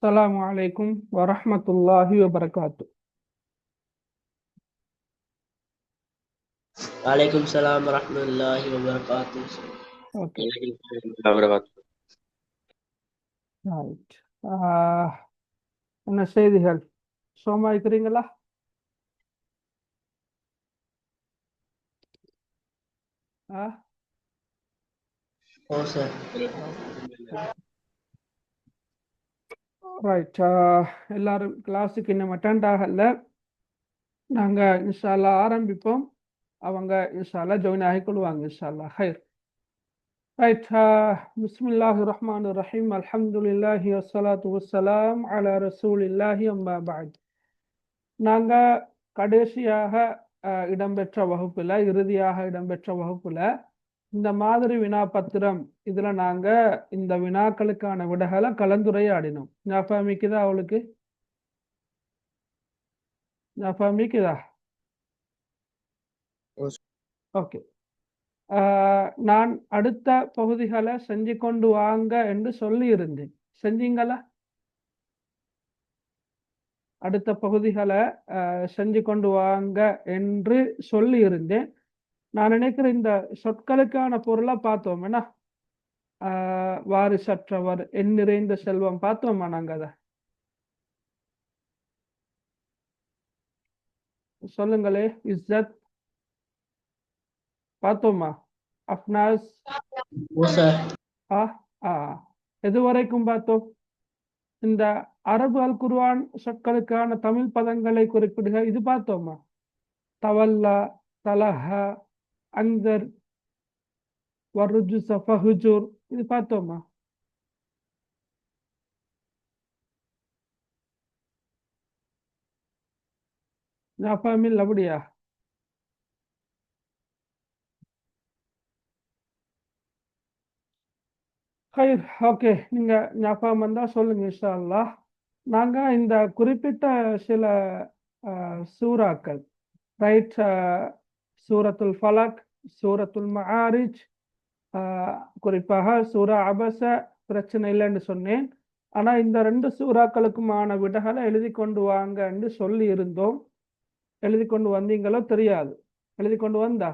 السلام عليكم ورحمة الله وبركاته. وعليكم السلام ورحمة الله وبركاته. Okay, وبركاته. right. என்ன செய்திகள்? சும்மா இருக்கிறீங்களா? Oh, sir. ரைட். எல்லாரும் கிளாஸுக்கு இன்னும் அட்டெண்ட் ஆகல. நாங்கள் இன்ஷால்லா ஆரம்பிப்போம். அவங்க இன்ஷால்லா ஜாயின் ஆகிக்கொள்வாங்க இன்ஷால்லா. ஹைர். ரைட். பிஸ்மில்லாஹிர் ரஹ்மானிர் ரஹீம். அல்ஹம்துலில்லாஹி வஸ்ஸலாத்து வஸ்ஸலாம் அலா ரசூலில்லாஹி அம்மா பஅத். நாங்கள் கடைசியாக இடம்பெற்ற வகுப்புல, இறுதியாக இடம்பெற்ற வகுப்புல இந்த மாதிரி வினாபத்திரம் இதுல நாங்க இந்த வினாக்களுக்கான விடைகளை கலந்துரையாடினோம். ஞாபகம் இருக்குதா அவளுக்கு? ஞாபகம் இருக்குதா? ஓகே. நான் அடுத்த பகுதிகளை செஞ்சு கொண்டு வாங்க என்று சொல்லி இருந்தேன். செஞ்சீங்களா? அடுத்த பகுதிகளை செஞ்சு கொண்டு வாங்க என்று சொல்லி இருந்தேன். நான் நினைக்கிறேன் இந்த சொற்களுக்கான பொருளை பார்த்தோம். என்ன வாரிசற்றவர், எண் நிறைந்த செல்வம் பார்த்தோமா நாங்க? அதை சொல்லுங்களே. இஸ்ஸத் பார்த்தோமா? Afnas Oh, sir. எது வரைக்கும் பார்த்தோம்? இந்த அரபு அல் குர்ஆன் சொற்களுக்கான தமிழ் பதங்களை குறிப்பிடுக, இது பார்த்தோமா? தவல்லா, தலஹா, அன்தர், வர்ருஜுஸ ஃபஹுஜுர், இது பார்த்தோமா? ஞாபகம் இல்லை அப்படியா? ஹைர். ஓகே, நீங்க ஞாபகம் வந்தா சொல்லுங்க இன்ஷா அல்லாஹ். நாங்க இந்த குறிப்பிட்ட சில சூறாக்கள், ரைட், சூரத்துல் ஃபலக், சூரத்துல் மஆரிஜ், குறிப்பாக சூரா அபஸ பிரச்சனை இல்லைன்னு சொன்னேன். ஆனா இந்த ரெண்டு சூறாக்களுக்குமான விடைகளை எழுதி கொண்டு வாங்க என்று சொல்லி இருந்தோம். எழுதி கொண்டு வந்தீங்களோ தெரியாது. எழுதி கொண்டு வந்தா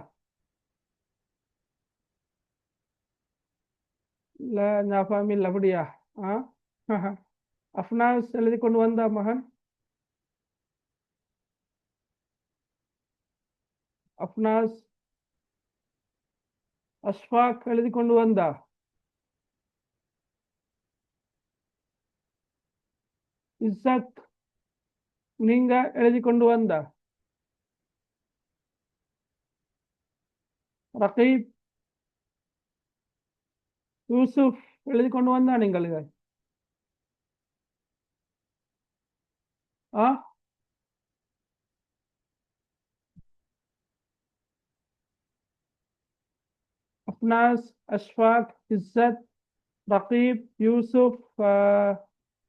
இல்ல? ஞாபகம் இல்லை அப்படியா? அஃப்னாஸ் எழுதி கொண்டு வந்தா மகன்? அஃப்னாஸ், அஷ்ஃபாக் எழுதி கொண்டு வந்தா? இஸ்ஸத் நீங்க எழுதி கொண்டு வந்தா? ரகீப், யூசுப் எழுதி கொண்டு வந்தா? நீங்கள் அஃப்னாஸ், அஷ்ஃபாக், இஸ்ஸத், ரகீப், யூசுப்,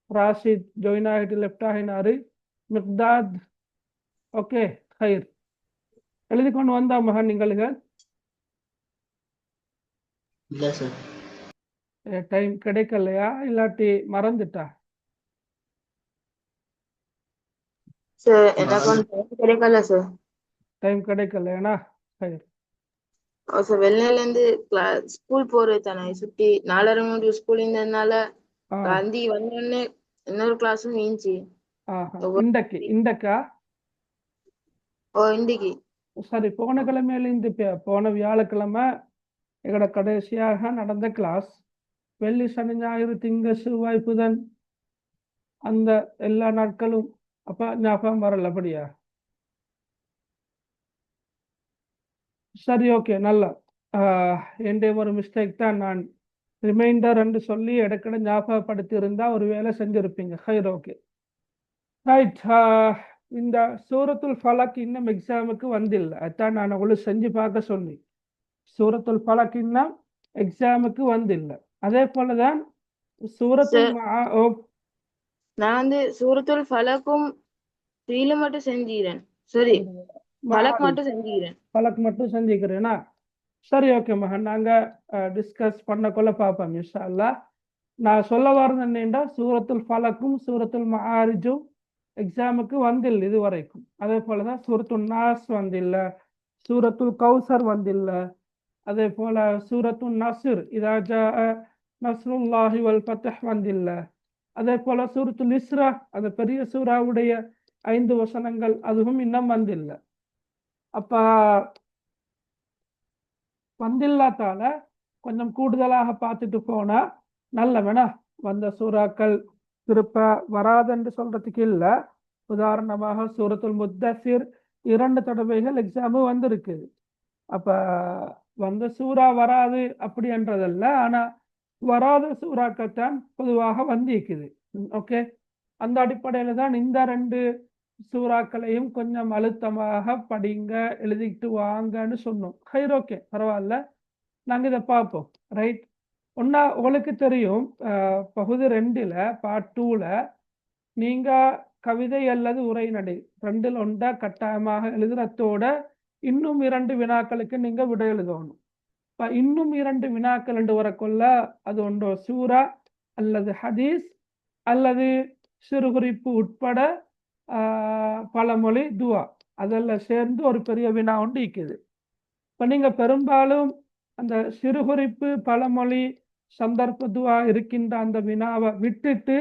ராஷித் ஜாயின் ஆகிட்டு லெஃப்ட் ஆகினாரு. மிக்தாத். ஓகே, ஹைர். எழுதி கொண்டு வந்தா மகன் நீங்கள்? இல்ல சார். டைம் கிடைக்கலையா இல்லாட்டி மறந்துட்டா? சார் எனக்கு டைம் கிடைக்கல சார். டைம் கிடைக்கலையா? ஹைர். சார் வெள்ளையில இருந்து ஸ்கூல் போறது தானே சுட்டி 4:30 மணி ஸ்கூல் இருந்ததுனால காந்தி வந்தோடனே இன்னொரு கிளாஸும் இருந்துச்சு. இண்டக்கா? இன்னைக்கு சரி, போன கிழமையிலிருந்து போன வியாழக்கிழமை எங்களோட கடைசியாக நடந்த கிளாஸ். வெள்ளி, சனி, ஞாயிறு, திங்கள், செவ்வாய், புதன், அந்த எல்லா நாட்களும் அப்ப ஞாபகம் வரல அப்படியா? சரி, ஓகே, நல்லா. என்னுடைய ஒரு மிஸ்டேக் தான். நான் ரிமைண்டர் என்று சொல்லி இடக்கிட ஞாபகப்படுத்தி இருந்தா ஒரு வேலை செஞ்சிருப்பீங்க. ஹைர். Okay, right. இந்த சூரத்துல் ஃபலக் இன்னும் எக்ஸாமுக்கு வந்தில்லை. அதான் நான் உங்களுக்கு செஞ்சு பார்க்க சொன்னேன். சூரத்துல் ஃபலக் இன்னும் எக்ஸாமுக்கு வந்தில்லை. அதே போலதான் சூரத்துல் நான் சூரத்துல் ஃபலக்கும் ஃபீல் மட்டும் செஞ்சுக்கிறேன். சரி, ஃபலக் மட்டும் செஞ்சுக்கிறேன். ஃபலக் மட்டும் செஞ்சுக்கிறேனா? சரி, ஓகே மகன், நாங்க டிஸ்கஸ் பண்ணக்குள்ள பார்ப்போம் இன்ஷா அல்லாஹ். நான் சொல்ல வர்றது என்னென்றா சூரத்துல் ஃபலக்கும் சூரத்துல் மஆரிஜும் எக்ஸாமுக்கு வந்தில்லை இது வரைக்கும். அதே போல தான் சூரத்துல் நாஸ் வந்தில்ல, சூரத்துல் கௌசர் வந்தில்ல, அதே போல சூரத்துல் நஸ்ர் இதா ஜாஅ நஸ்ருல்லாஹி வல் ஃபத்ஹ் வந்தில்ல, அதே போல சூரத்துல் இஸ்ரா அந்த பெரிய சூறாவுடைய 5 வசனங்கள் அதுவும் இன்னும் வந்தில்லை. அப்ப வந்தில்லாதால கொஞ்சம் கூடுதலாக பார்த்துட்டு போனா நல்ல வேணா. வந்த சூறாக்கள் திருப்ப வராதுன்னு சொல்றதுக்கு இல்லை. உதாரணமாக சூரத்துல் முத்தஸிர் 2 தடவைகள் எக்ஸாமு வந்திருக்குது. அப்ப வந்த சூறா வராது அப்படின்றதல்ல, ஆனா வராத சூறாக்கள் தான் பொதுவாக வந்திருக்குது. ஓகே, அந்த அடிப்படையில தான் இந்த 2 சூறாக்களையும் கொஞ்சம் அழுத்தமாக படிங்க, எழுதிட்டு வாங்கன்னு சொன்னோம். ஹைர், ஓகே, பரவாயில்ல, நாங்க இதை பார்ப்போம். ரைட். ஒன்னா உங்களுக்கு தெரியும், பகுதி 2ல் பார்ட் 2ல நீங்க கவிதை அல்லது உரைநடை 2ல் ஒன்றா கட்டாயமாக எழுதுறதோட இன்னும் 2 வினாக்களுக்கு நீங்க விட எழுதணும். இன்னும் 2 வினாக்கள் என்று வரக்குள்ள அது ஒன்றோ சூரா அல்லது ஹதீஸ் அல்லது சிறுகுறிப்பு உட்பட பழமொழி துவா அதெல்லாம் சேர்ந்து ஒரு பெரிய வினா ஒன்று இருக்குது. இப்போ நீங்க பெரும்பாலும் அந்த சிறுகுறிப்பு பழமொழி சந்தர்ப்ப துவா இருக்கின்ற அந்த வினாவை விட்டுட்டு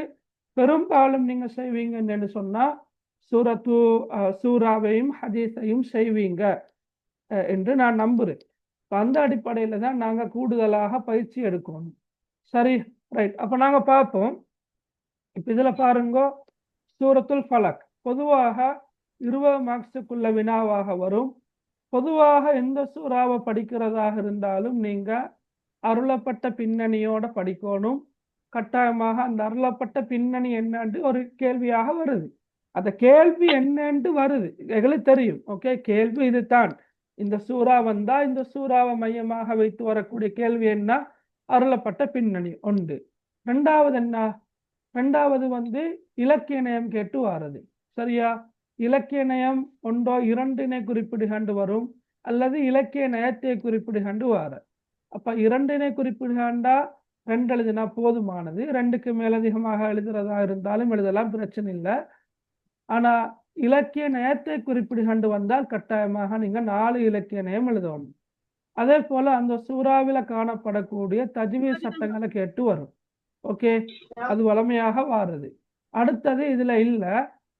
பெரும்பாலும் நீங்க செய்வீங்கன்னு சொன்னா சூறாவையும் ஹதீஸையும் செய்வீங்க என்று நான் நம்புறேன். அந்த அடிப்படையில தான் நாங்க கூடுதலாக பயிற்சி எடுக்கணும். சரி, ரைட். அப்ப நாங்க பார்ப்போம். இப்ப இதுல பாருங்க, சூரத்துல் ஃபலக் பொதுவாக 20 மார்க்ஸுக்குள்ள வினாவாக வரும். பொதுவாக எந்த சூறாவை படிக்கிறதாக இருந்தாலும் நீங்க அருளப்பட்ட பின்னணியோட படிக்கணும். கட்டாயமாக அந்த அருளப்பட்ட பின்னணி என்னன்னு ஒரு கேள்வியாக வருது. அந்த கேள்வி என்னன்னு வருது, எங்களுக்கு தெரியும். ஓகே, கேள்வி இதுதான். இந்த சூறா வந்தா இந்த சூறாவை மையமாக வைத்து வரக்கூடிய கேள்வி என்ன? அருளப்பட்ட பின்னணி ஒன்று. ரெண்டாவது என்ன? ரெண்டாவது இலக்கிய நயம் கேட்டு வாரது. சரியா? இலக்கிய நயம் ஒன்றோ 2னை குறிப்பிடுகண்டு வரும் அல்லது இலக்கிய நயத்தை குறிப்பிடுகண்டு வார. அப்ப 2னை குறிப்பிடுகண்டா 2 எழுதினா போதுமானது. 2க்கு மேலதிகமாக எழுதுறதா இருந்தாலும் எழுதலாம், பிரச்சனை இல்லை. ஆனா இலக்கிய நயத்தை குறிப்பிடுகண்டு வந்தால் கட்டாயமாக நீங்க 4 இலக்கிய நயம் எழுதணும். அதே போல அந்த சூறாவில காணப்படக்கூடிய தஜ்வீத் சட்டங்களை கேட்டு வரும். ஓகே, அது வளமையாக வாருது. அடுத்தது இதுல இல்ல,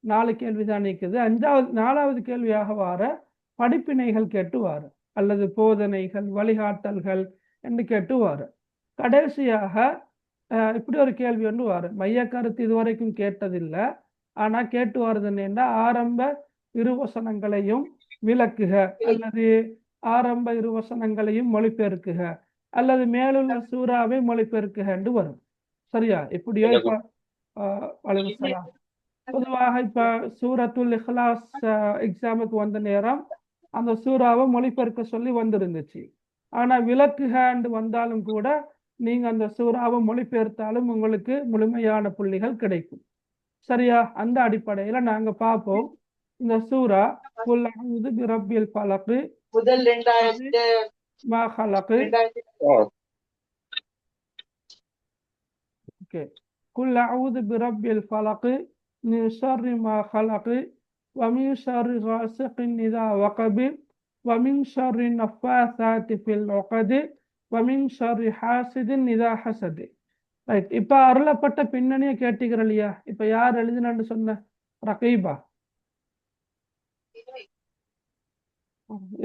4 கேள்விதான் நிற்குது. 4வது கேள்வியாக வார படிப்பினைகள் கேட்டு வாரு அல்லது போதனைகள் வழிகாட்டல்கள் என்று கேட்டு வாரு. கடைசியாக இப்படி ஒரு கேள்வி ஒன்று வாரு. மைய கருத்து இதுவரைக்கும் கேட்டதில்லை, ஆனா கேட்டு வருதுன்னு என்ன? ஆரம்ப 2 வசனங்களையும் விளக்குக அல்லது ஆரம்ப 2 வசனங்களையும் மொழிபெயர்க்குக அல்லது மேலுள்ள சூறாவை மொழிபெயர்க்குக என்று வரும். சரியா? இப்படியோ இப்ப வலைவசலாம். பொதுவாக இப்ப சூரத்துல் இஹ்லாஸ் எக்ஸாமுக்கு வந்த நேரம் அந்த சூறாவை மொழிபெயர்க்க சொல்லி வந்திருந்துச்சு. ஆனா விளக்குகண்டு வந்தாலும் கூட நீங்க அந்த சூறாவை மொழிபெயர்த்தாலும் உங்களுக்கு முழுமையான புள்ளிகள் கிடைக்கும். சரியா? அந்த அடிப்படையில நாங்க பார்ப்போம். இந்த சூரா குல் அஊது பிரப்பில் ஃபலக் முதல் 2000 மா ஹலக். ஓகே, குல் அஊது பிரப்பில் ஃபலக் மின் ஷர்ரி மா ஹலக் வ மின் ஷர்ரி காசிகின் இதா வகப் வ மின் ஷர்ரி நஃபாஸாத்தி ஃபில் உகத் வ மின் ஷர்ரி ஹாசிதின் இதா ஹஸத். ரைட். இப்ப அருளப்பட்ட பின்னணியை கேட்டீங்க இல்லையா? இப்ப யார் எழுதினான்னு சொன்ன? ரகீபா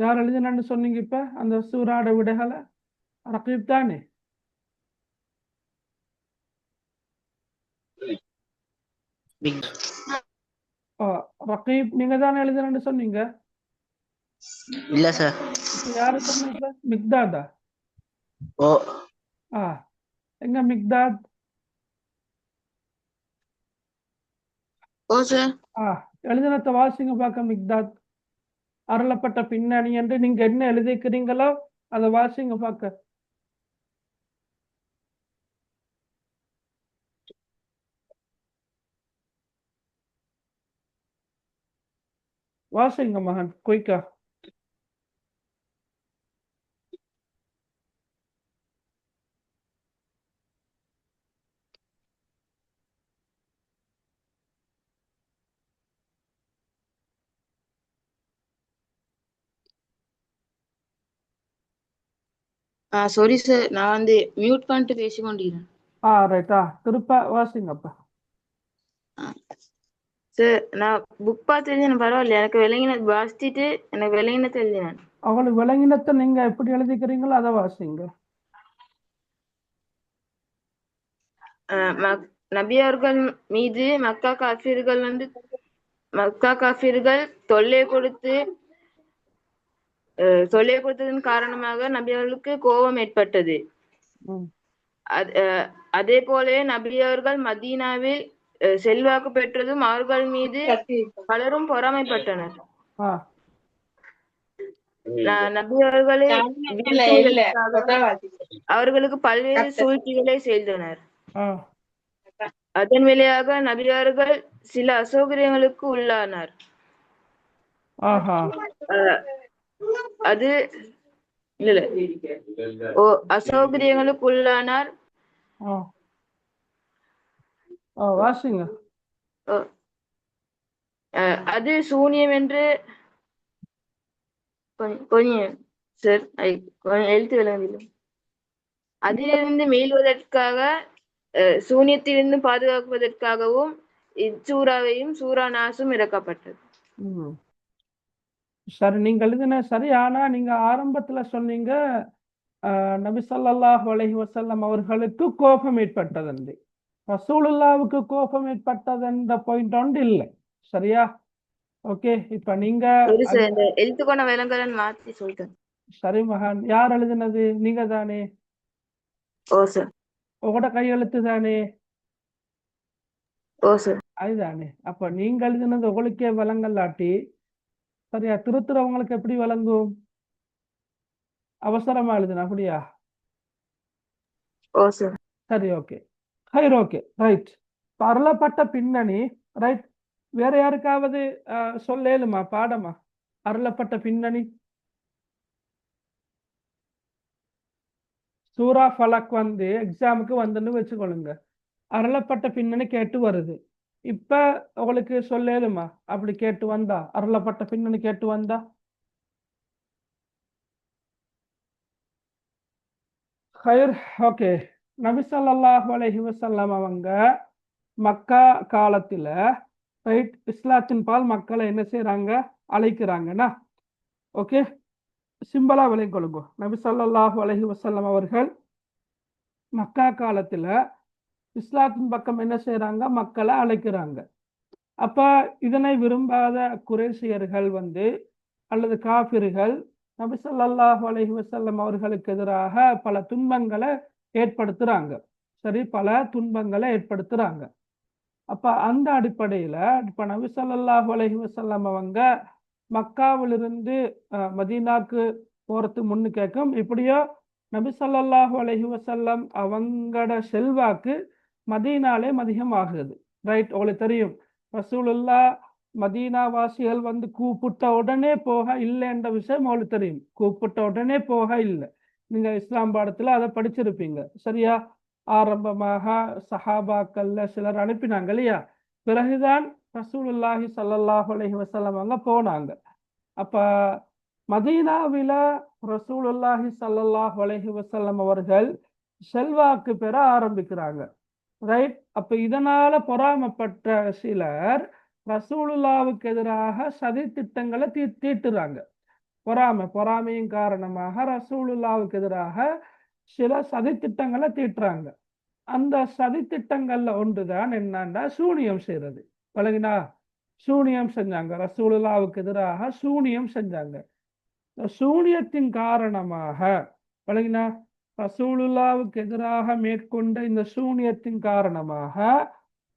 யார் எழுதினான்னு சொன்னீங்க? இப்ப அந்த சூறாட விடைகளை ரகீப் தானே? ரகீப் நீங்க தானே எழுதினான்னு சொன்னீங்க? இல்ல சார். யாரு சொன்னீங்க? மிக்தாதா? ஓ, எங்க மிக்தாத்? ஓ சார். எழுதினத்தை வாசிங்க பார்க்க. மிக்தாத் அருளப்பட்ட பின்னணி என்று நீங்க என்ன எழுதிக்கிறீங்களோ அதை வாசிங்க பார்க்க. வாசிங்க மகன், குயிக்கா. சாரி சார், நான் மியூட் பண்ணிட்டு பேசிக் கொண்டிருக்கிறேன். ரைட்டா, திருப்ப வாசிங்கப்பா. சார், நான் புக் பார்த்து எழுதினேன், பரவாயில்ல. எனக்கு விளங்கினது வாசிச்சுட்டு எனக்கு விளங்கினது எழுதினேன். அவங்களுக்கு விளங்கினத்தை நீங்க எப்படி எழுதிக்கிறீங்களோ அதை வாசிங்க. நபி அவர்கள் மீது மக்கா காஃபிர்கள் தொல்லை கொடுத்ததன் காரணமாக நபி அவர்களுக்கு கோபம் ஏற்பட்டது. அதே போல நபி அவர்கள் மதீனாவில் செல்வாக்கு பெற்றதும் அவர்கள் மீது பலரும் பொறாமைப்பட்டனர். நபி அவர்களை அவர்களுக்கு பல்வேறு சூழ்ச்சிகளை செய்தனர். அதன் விளைவாக நபி அவர்கள் சில அசௌகரியங்களுக்கு உள்ளானார். அசௌகரியங்களுக்கு உள்ளானார். வாசிங்க. அது சூனியம் என்று கொஞ்சம் சார் எழுத்து விளங்கவில்லை. அதிலிருந்து மீள்வதற்காக சூனியத்திலிருந்து பாதுகாப்பதற்காகவும் இச்சூறாவையும் சூரா நாசும் இறக்கப்பட்டது. சரி, நீங்க எழுதின சரி. ஆனா நீங்க ஆரம்பத்துல சொன்னீங்க நபி ஸல்லல்லாஹு அலைஹி வஸல்லம் அவர்களுக்கு கோபம் ஏற்பட்டது. ரசூலுல்லாவுக்கு கோபம் ஏற்பட்டது என்ற பாயிண்ட் ஒன்று இல்லை. சரியா? ஓகே, இப்ப நீங்க எழுத்துக்கோண விலங்கலன் மாத்தி சொல்லிட்டேன். சரி மகான், யார் எழுதினது? நீங்க தானே? ஓ சார். உங்களோட கையெழுத்து தானே? ஓ சார். அதுதானே. அப்ப நீங்க எழுதினது உங்களுக்கே விளங்கலாட்டி சரியா, திருத்துறவங்களுக்கு எப்படி விளங்கும்? அவசரமா எழுதுன அப்படியா? ஓ சார். சரி, ஓகே. Okay, right. அருளப்பட்ட பின்னணி, ரைட். வேற யாருக்காவது சொல்லேலுமா பாடமா? அருளப்பட்ட பின்னணி. சூரா ஃபலக் எக்ஸாமுக்கு வந்துன்னு வச்சுக்கொள்ளுங்க. அருளப்பட்ட பின்னணி கேட்டு வருது. இப்ப உங்களுக்கு சொல்லேலுமா? அப்படி கேட்டு வந்தா, அருளப்பட்ட பின்னணி கேட்டு வந்தா? ஓகே. நபி ஸல்லல்லாஹு அலைஹி வஸல்லம் அவங்க மக்கா காலத்துல ரைட் இஸ்லாத்தின் பால் மக்களை என்ன செய்யறாங்க? அழைக்கிறாங்கன்னா, ஓகே, சிம்பிளா விளங்கிக் கொள்ளுங்க. நபி ஸல்லல்லாஹு அலைஹி வஸல்லம் அவர்கள் மக்கா காலத்துல இஸ்லாத்தின் பக்கம் என்ன செய்யறாங்க? மக்களை அழைக்கிறாங்க. அப்ப இதனை விரும்பாத குறைஷியர்கள் அல்லது காபிர்கள் நபி ஸல்லல்லாஹு அலைஹி வஸல்லம் அவர்களுக்கு எதிராக பல துன்பங்களை ஏற்படுத்துறாங்க. சரி, பல துன்பங்களை ஏற்படுத்துறாங்க. அப்ப அந்த அடிப்படையில இப்ப நபி ஸல்லல்லாஹு அலைஹி வஸல்லம் அவங்க மக்காவிலிருந்து மதீனாக்கு போறதுக்கு முன்னு கேட்கும் இப்படியோ நபி ஸல்லல்லாஹு அலைஹி வஸல்லம் அவங்களோட செல்வாக்கு மதீனாலே அதிகமாகுது. ரைட், உங்களுக்கு தெரியும் ரசூலுல்லாஹ் மதீனா வாசிகள் கூப்பிட்ட உடனே போக இல்லை என்ற விஷயம் அவளுக்கு தெரியும். கூப்பிட்ட உடனே போக இல்லை. நீங்க இஸ்லாம் பாடத்துல அதை படிச்சிருப்பீங்க. சரியா? ஆரம்பமாக சஹாபாக்கள்ல சிலர் அனுப்பினாங்க இல்லையா? பிறகுதான் ரசூலுல்லாஹி ஸல்லல்லாஹு அலைஹி வஸல்லம் அவங்க போனாங்க. அப்ப மதீனாவில ரசூலுல்லாஹி ஸல்லல்லாஹு அலைஹி வஸல்லம் அவர்கள் செல்வாக்கு பெற ஆரம்பிக்கிறாங்க. ரைட். அப்ப இதனால பொறாமப்பட்ட சிலர் ரசூலுல்லாவுக்கு எதிராக சதி திட்டங்களை தீட்டுறாங்க. பொறாமையின் காரணமாக ரசூலுல்லாவுக்கு எதிராக சில சதி திட்டங்களை தீட்டுறாங்க. அந்த சதி திட்டங்கள்ல ஒன்றுதான் என்னன்னா சூனியம் செய்யறது. விளங்கினா? சூனியம் செஞ்சாங்க, ரசூலுல்லாவுக்கு எதிராக சூனியம் செஞ்சாங்க. சூனியத்தின் காரணமாக விளங்கினா, ரசூலுல்லாவுக்கு எதிராக மேற்கொண்ட இந்த சூனியத்தின் காரணமாக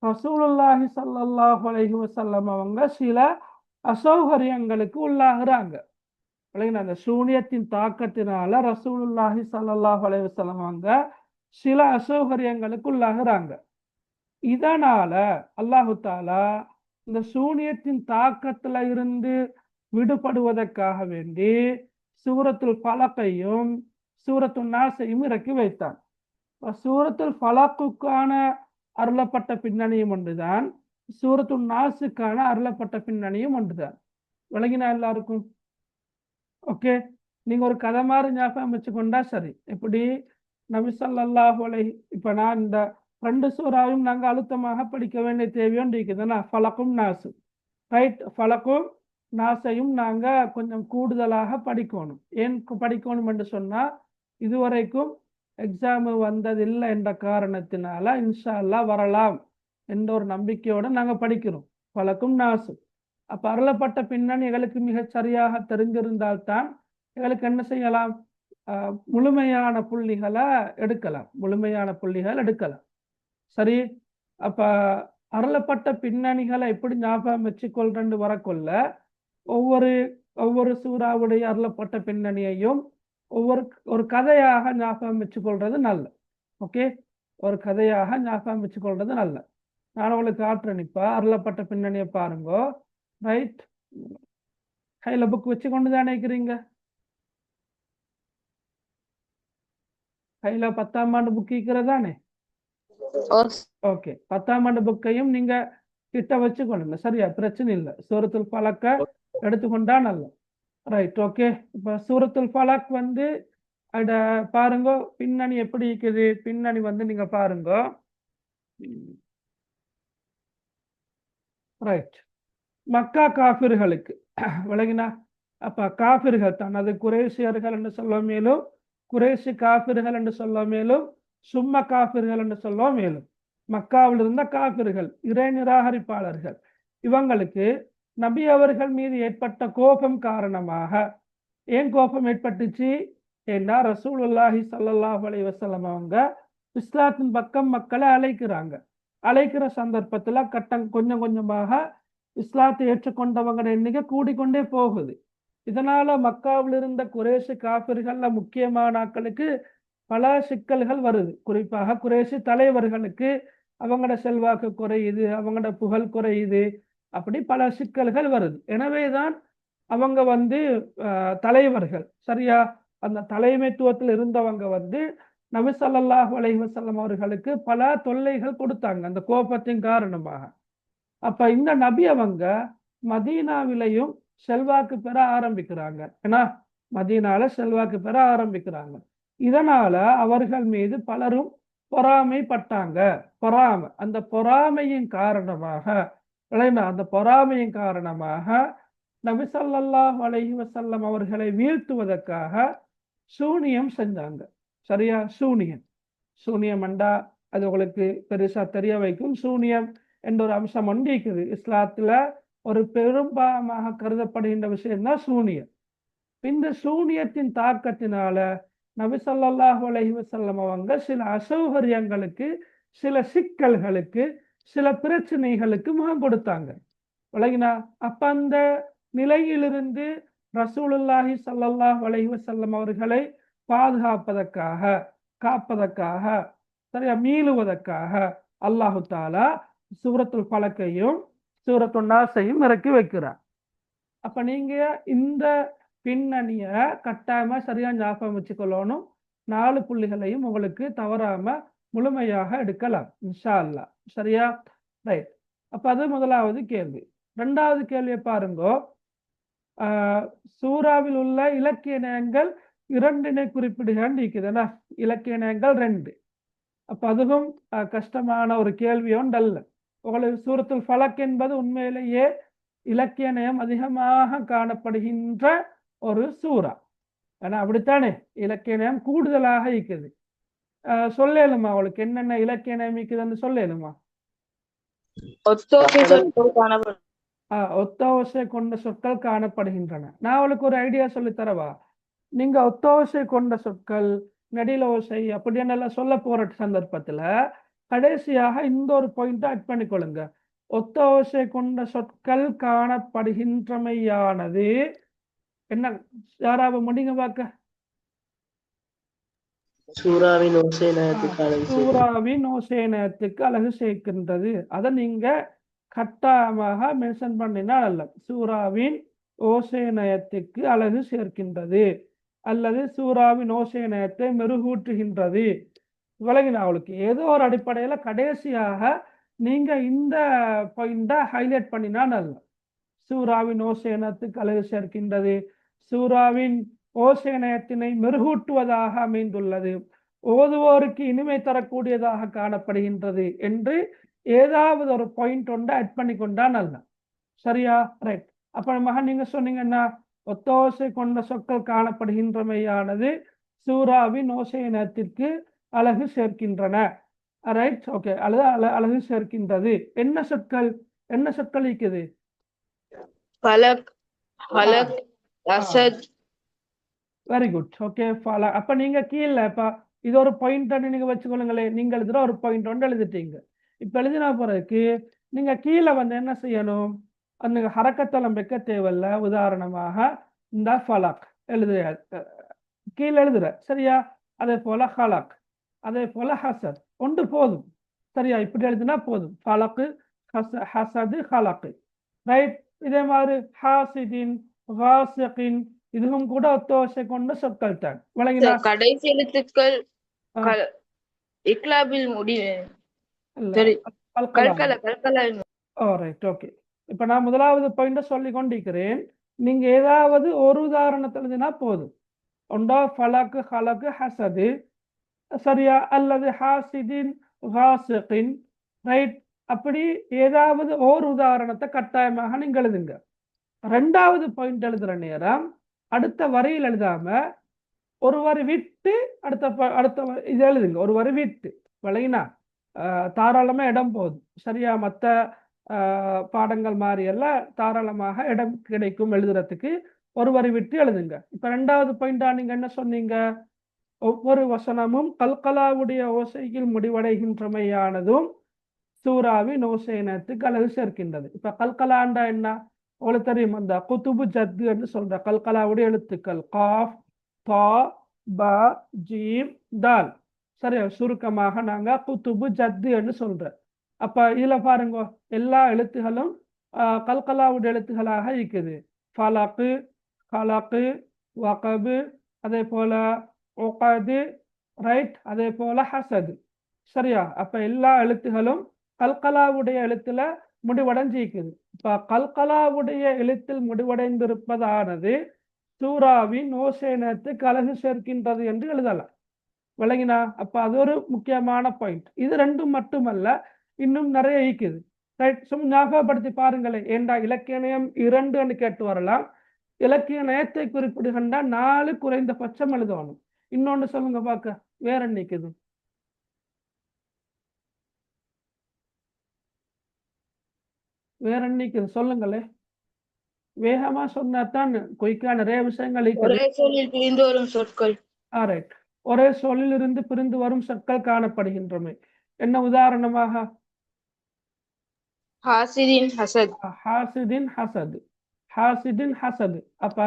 ரசூலுல்லாஹி ஸல்லல்லாஹு அலைஹி வஸல்லம் அவங்க சில அசௌகரியங்களுக்கு உள்ளாகிறாங்க. அந்த சூனியத்தின் தாக்கத்தினால ரசூலுல்லாஹி ஸல்லல்லாஹு அலைஹி வஸல்லம் அவங்க சில அசௌகரியங்களுக்கு உள்ளாகிறாங்க. இதனால அல்லாஹு தாலா இந்த சூனியத்தின் தாக்கத்துல இருந்து விடுபடுவதற்காக வேண்டி சூரத்துல் ஃபலக்கையும் சூரத்துல் நாஸையும் இறக்கி வைத்தான். சூரத்துல் ஃபலக்குக்கான அருளப்பட்ட பின்னணியும் ஒன்றுதான், சூரத்துல் நாஸுக்கான அருளப்பட்ட பின்னணியும் ஒன்றுதான். விளங்கினா எல்லாருக்கும்? ஓகே. நீங்க ஒரு கதை மாதிரி ஞாபகம் வச்சுக்கொண்டா சரி. இப்படி நபி ஸல்லல்லாஹு அலைஹி, இப்ப நான் இந்த 2 சூறாவையும் நாங்க அழுத்தமாக படிக்க வேண்டிய தேவையும் இருக்குதுன்னா, ஃபலக்கும் நாசு, ரைட்? ஃபலக்கும் நாசையும் நாங்க கொஞ்சம் கூடுதலாக படிக்கணும். ஏன் படிக்கணும் என்று சொன்னா, இதுவரைக்கும் எக்ஸாம் வந்ததில்லை என்ற காரணத்தினால இன்ஷா அல்லாஹ் வரலாம் என்ற ஒரு நம்பிக்கையோட நாங்க படிக்கிறோம். ஃபலக்கும் நாசு. அப்ப அருளப்பட்ட பின்னணி எங்களுக்கு மிகச் சரியாக தெரிஞ்சிருந்தால்தான் எங்களுக்கு என்ன செய்யலாம்? முழுமையான புள்ளிகளை எடுக்கலாம். முழுமையான புள்ளிகள் எடுக்கலாம். சரி. அப்ப அருளப்பட்ட பின்னணிகளை எப்படி ஞாபகம் வச்சுக்கொள்றேன்னு வரக்கொள்ள, ஒவ்வொரு ஒவ்வொரு சூறாவுடைய அருளப்பட்ட பின்னணியையும் ஒரு கதையாக ஞாபகம் வச்சுக்கொள்றது நல்ல. ஓகே, ஒரு கதையாக ஞாபகம் வச்சுக்கொள்றது நல்ல. நான் உங்களுக்கு காட்டுறேன். இப்ப அருளப்பட்ட பின்னணியை பாருங்க. ரைட்? கையில புக் வச்சு கொண்டு தானே இருக்கிறீங்க? கையில 10ஆம் ஆண்டு புக் இருக்கிறதானே? ஓகே, 10ஆம் ஆண்டு புக்கையும் நீங்க கிட்ட வச்சுக்கொள்ளுங்க. சரியா? பிரச்சனை இல்லை. சூரத்துல் ஃபலக்க எடுத்துக்கொண்டா நல்ல. Right, okay. இப்ப சூரத்துல் ஃபலக் அட பாருங்க பின்னணி எப்படி இருக்குது. பின்னணி நீங்க பாருங்க. ரைட், மக்கா காபிர்களுக்கு விளங்கினா? அப்ப காபிர்கள் தான், அது குறைசியர்கள் என்று சொல்ல மேலும், குறைசி காபிர்கள் என்று சொல்ல மேலும், சும்ம காபிர்கள் என்று சொல்ல மேலும். மக்காவில் இருந்த காபிர்கள், இறை நிராகரிப்பாளர்கள், இவங்களுக்கு நபி அவர்கள் மீது ஏற்பட்ட கோபம் காரணமாக. ஏன் கோபம் ஏற்பட்டுச்சு? ஏன்னா ரசூலுல்லாஹி ஸல்லல்லாஹு அலைஹி வஸல்லம் அவங்க இஸ்லாத்தின் பக்கம் மக்களை அழைக்கிற சந்தர்ப்பத்துல கொஞ்சம் கொஞ்சமாக இஸ்லாத்தை ஏற்றுக்கொண்டவங்க எண்ணிக்கை கூடிக்கொண்டே போகுது. இதனால மக்காவில் இருந்த குறைஷி காபிர்கள்ல முக்கியமான ஆட்களுக்கு பல சிக்கல்கள் வருது. குறிப்பாக குறைஷி தலைவர்களுக்கு அவங்களோட செல்வாக்கு குறையுது, அவங்களோட புகழ் குறையுது, அப்படி பல சிக்கல்கள் வருது. எனவேதான் அவங்க தலைவர்கள், சரியா, அந்த தலைமைத்துவத்தில் இருந்தவங்க நபி ஸல்லல்லாஹு அலைஹி வஸல்லம் அவர்களுக்கு பல தொல்லைகள் கொடுத்தாங்க அந்த கோபத்தின் காரணமாக. அப்ப இந்த நபி அவங்க மதீனாவிலையும் செல்வாக்கு பெற ஆரம்பிக்கிறாங்க. ஏன்னா மதீனால செல்வாக்கு பெற ஆரம்பிக்கிறாங்க. இதனால அவர்கள் மீது பலரும் பொறாமைப்பட்டாங்க. அந்த பொறாமையின் காரணமாக நபி ஸல்லல்லாஹு அலைஹி வஸல்லம் அவர்களை வீழ்த்துவதற்காக சூனியம் செஞ்சாங்க. சரியா? சூனியம் என்றா அது உங்களுக்கு பெருசா தெரிய வைக்கும். சூனியம் என்ற ஒரு அம்சம் இருக்குது இஸ்லாத்துல. ஒரு பெரும்பாகமாக கருதப்படுகின்ற விஷயம் தான் சூனியம். இந்த சூனியத்தின் தாக்கத்தினால நபி ஸல்லல்லாஹு அலைஹி வஸல்லம் அவங்க சில அசௌகரியங்களுக்கு, சில சிக்கல்களுக்கு, சில பிரச்சனைகளுக்கு முகம் கொடுத்தாங்க. விளங்கினா? அப்ப அந்த நிலையிலிருந்து ரசூலுல்லாஹி ஸல்லல்லாஹு அலைஹி வஸல்லம் அவர்களை பாதுகாப்பதற்காக, காப்பதற்காக, சரியா, மீளுவதற்காக அல்லாஹு தஆலா சூரத்துல் ஃபலக்கையும் சூரத்துன் நாஸையும் இறக்கி வைக்கிறார். அப்ப நீங்க இந்த பின்னணிய கட்டாயமா சரியா ஞாபகம் வச்சுக்கொள்ளணும். 4 புள்ளிகளையும் உங்களுக்கு தவறாம முழுமையாக எடுக்கலாம் இன்ஷா அல்லாஹ். சரியா? ரைட். அப்ப அது முதலாவது கேள்வி. 2வது கேள்வியை பாருங்க. சூறாவில் உள்ள இலக்கிய நயங்கள் 2 குறிப்பிடுகிறான் இருக்குதுன்னா, இலக்கிய நயங்கள் 2. அப்ப அதுவும் கஷ்டமான ஒரு கேள்வி ஒன்றல்ல. உங்களுக்கு சூரத்துல் ஃபலக் என்பது உண்மையிலேயே இலக்கிய நயம் அதிகமாக காணப்படுகின்ற ஒரு சூறா. ஆனா அப்படித்தானே, இலக்கிய நயம் கூடுதலாக இருக்குது. சொல்லலுமா அவளுக்கு என்னென்ன இலக்கிய நயம் இருக்குதுன்னு சொல்லலுமா? ஒத்த ஓசை கொண்ட சொற்கள் காணப்படுகின்றன. நான் அவளுக்கு ஒரு ஐடியா சொல்லி தரவா? நீங்க ஒத்த ஓசை கொண்ட சொற்கள், நெடில ஓசை அப்படி என்னெல்லாம் சொல்ல போற சந்தர்ப்பத்துல கடைசியாக இந்த ஒரு பாயிண்ட் ஆட் பண்ணிக்கொள்ளுங்க. ஒத்த ஓசை கொண்ட சொற்கள் காணப்படுகின்றமையானது என்ன? யாராவது முடிங்க பார்க்க. சூறாவின் ஓசை நயத்துக்கு அழகு சேர்க்கின்றது. அதை நீங்க கட்டாயமாக மென்ஷன் பண்ணினா அல்ல. சூறாவின் ஓசை நயத்துக்கு அழகு சேர்க்கின்றது அல்லது சூறாவின் ஓசை நயத்தை மெருகூற்றுகின்றது. விளங்கினா அவளுக்கு ஏதோ ஒரு அடிப்படையில கடைசியாக நீங்க இந்த பாயிண்டை ஹைலைட் பண்ணினா நல்ல. சூறாவின் ஓசை நயத்துக்கு அழகு சேர்க்கின்றது, சூறாவின் ஓசேனயத்தினை மெருகூட்டுவதாக அமைந்துள்ளது, ஓதுவோருக்கு இனிமை தரக்கூடியதாக காணப்படுகின்றது என்று ஏதாவது ஒரு பாயிண்ட் ஒன்று ஆட் பண்ணி கொண்டா நல்லா. சரியா? ரைட். அப்ப மகன் நீங்க சொன்னீங்கன்னா ஒத்த ஓசை கொண்ட சொற்கள் காணப்படுகின்றமையானது சூறாவின் ஓசையினத்திற்கு அழகு சேர்க்கின்றன. Right, okay. அல்லது அழகு சேர்க்கின்றது. என்ன சொற்கள் இருக்குது? ஃபலக், ஹலக், அசத். Very good. ஓகே, அப்ப நீங்க கீழே இப்ப இது ஒரு பாயிண்ட் நீங்க வச்சுக்கொள்ளுங்களேன். நீங்க எழுதுற ஒரு பாயிண்ட் ஒன்று எழுதிட்டீங்க. இப்ப எழுதின பிறகு நீங்க கீழே வந்து என்ன செய்யணும்? அந்த ஹரக்கத்தலம் வைக்க தேவையில்ல. உதாரணமாக இந்த ஃபலக் கீழே எழுதுற, சரியா? அதே போல ஹலக், அதே போல ஹசத் ஒன்று போதும். சரியா? இப்படி எழுதினா போதும். ஃபலக்கு, ஹசது, ஹலக்கு. ரைட். இதே மாதிரி ஹாசிதின், வாசிகின், இதுவும் கூட ஒத்தோசை கொண்ட சொற்கள் தான். விளங்கினா? கடைசி எழுத்துக்கள் இக்லாபில் முடிவு. ஓகே. இப்ப நான் முதலாவது பாயிண்ட சொல்லி கொண்டிருக்கிறேன். நீங்க ஏதாவது ஒரு உதாரணத்தை எழுதினா போதும். ஒன்றா ஃபலக்கு, ஹலக்கு, ஹசது, சரியா? அல்லது ஹாசிதின், வாசிகின். ரைட். அப்படி ஏதாவது ஒரு உதாரணத்தை கட்டாயமாக நீங்க எழுதுங்க. ரெண்டாவது பாயிண்ட் எழுதுற நேரம் அடுத்த வரியில் எழுதாம ஒரு வரி விட்டு அடுத்த இது எழுதுங்க. ஒரு வரி விட்டு. விளங்கினா? தாராளமா இடம் போதும். சரியா? மற்ற பாடங்கள் மாதிரி எல்லாம் தாராளமாக இடம் கிடைக்கும் எழுதுறதுக்கு. ஒரு வரி விட்டு எழுதுங்க. இப்ப ரெண்டாவது பாயிண்டா நீங்க என்ன சொன்னீங்க? ஒவ்வொரு வசனமும் கல்கலாவுடைய ஓசையில் முடிவடைகின்றமையானதும் சூறாவின் ஓசையினத்துக்கு அழகு சேர்க்கின்றது. இப்ப கல்கலாண்டா என்ன உங்களுக்கு தெரியும்? அந்த குத்துபு ஜத்து என்று சொல்ற கல்கலாவுடைய எழுத்துக்கள் காஃப், தா, பா, ஜீம், தால். சரியா? சுருக்கமாக நாங்க குத்துபு ஜத்து என்று சொல்றோம். அப்ப இதுல பாருங்க, எல்லா எழுத்துகளும் கல்கலாவுடைய எழுத்துகளாக இருக்குது. ஃபலக்கு, ஹலக்கு, வகபு, அதே போல உகது, ரைட், அதே போல ஹசது. சரியா? அப்ப எல்லா எழுத்துகளும் கல்கலாவுடைய எழுத்துல முடிவடைஞ்சிருக்குது. இப்ப கல்கலாவுடைய எழுத்தில் முடிவடைந்திருப்பதானது சூறாவின் ஓசையினத்துக்கு அழகு சேர்க்கின்றது என்று எழுதலாம். விளங்கினா? அப்ப அது ஒரு முக்கியமான பாயிண்ட். இது ரெண்டும் மட்டுமல்ல, இன்னும் நிறைய இருக்குது. ரைட். ஞாபகப்படுத்தி பாருங்களேன். ஏண்டா இலக்கிய நயம் 2 கேட்டு வரலாம். இலக்கிய நயத்தை குறிப்பிடுகின்ற 4 குறைந்தபட்சம் எழுதணும். இன்னொன்னு சொல்லுங்க பார்க்க. வேற நிக்குது? வேற நிக்குது? சொல்லுங்களே. வேகமா சொன்னாதான் குயிக்கா நிறைய விஷயங்கள் ஒரே சொல்லில் பிரிந்து வரும் சொற்கள். ரைட். ஒரே சொல்லில் இருந்து பிரிந்து வரும் சொற்கள் காணப்படுகின்றமை. என்ன உதாரணமாக? ஹாசிதின், ஹசத். ஹாசிதின், ஹசது. ஹாசிதின், ஹசது. அப்ப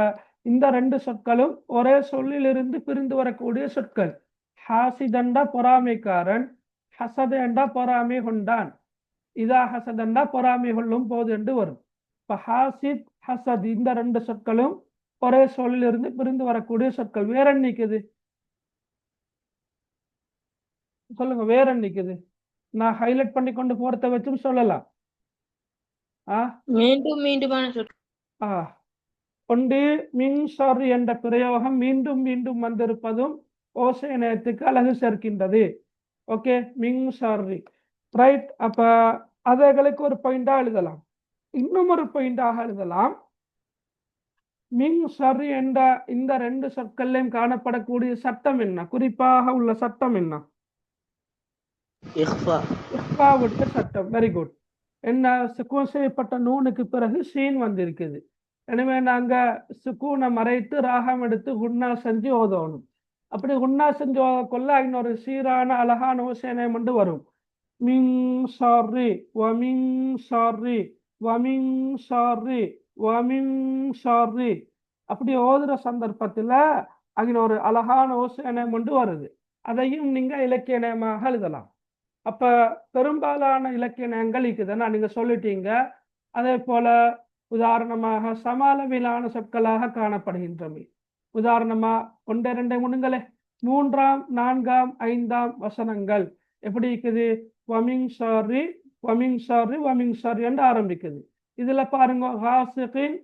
இந்த 2 சொற்களும் ஒரே சொல்லில் இருந்து பிரிந்து வரக்கூடிய சொற்கள். ஹாசிதண்டா பொறாமைக்காரன், ஹசதண்டா பொறாமை கொண்டான். இதா ஹசதண்டா பொறாமை கொள்ளும் போது என்று வரும். இப்ப ஹாசித், ஹசத் இந்த 2 சொற்களும் ஒரே சொல்லில் இருந்து பிரிந்து வரக்கூடிய சொற்கள். வேற நிக்குது? சொல்லுங்க. வேற நிக்குது? நான் ஹைலைட் பண்ணி கொண்டு போறத வச்சும் சொல்லலாம். மீண்டும் மீண்டுமான சொற்கள். ஒன்று மின் ஷர் என்ற பிரயோகம் மீண்டும் மீண்டும் வந்திருப்பதும் ஓசையினத்துக்கு அழகு சேர்க்கின்றது. ஓகே, மின் ஷர்ரி. ரைட். அப்ப அதைகளுக்கு ஒரு பாயிண்டா எழுதலாம். இன்னும் ஒரு பாயிண்டாக எழுதலாம். மின் ஷர் என்ற இந்த 2 சொற்களையும் காணப்படக்கூடிய சட்டம் என்ன? குறிப்பாக உள்ள சட்டம் என்ன? இஹ்ஃபாவுடைய சட்டம். Very good. என்ன? சுக்கூன் செய்யப்பட்ட நூனுக்கு பிறகு சீன் வந்திருக்குது. எனவே நாங்க சுக்கூனை மறைத்து ராகம் எடுத்து குன்னா செஞ்சு ஓதணும். அப்படி குன்னா செஞ்சு ஓதக்கொள்ள இன்னொரு சீரான அழகான ஓசையம் கொண்டு வரும். மின் ஷர்ரி வமின் ஷர்ரி வமின் ஷர்ரி வமின் ஷர்ரி. அப்படி ஓதுற சந்தர்ப்பத்துல அங்கே ஒரு அழகான ஓசையம் கொண்டு வருது. அதையும் நீங்க இலக்கிய நயமாக எழுதலாம். அப்ப பெரும்பாலான இலக்கிய நயங்கள் இருக்குதுன்னா நீங்க சொல்லிட்டீங்க. அதே போல உதாரணமாக சமாளவிலான சொற்களாக காணப்படுகின்றமை. உதாரணமா 1, 2 முன்னுங்களே. 3ஆம், 4ஆம், 5ஆம் வசனங்கள் எப்படி இருக்குது? வமின் ஷர்ரி வமின் ஷர்ரி வமின் ஷர்ரி என்று ஆரம்பிக்குது. இதுல பாருங்க, ஹாசிகின்,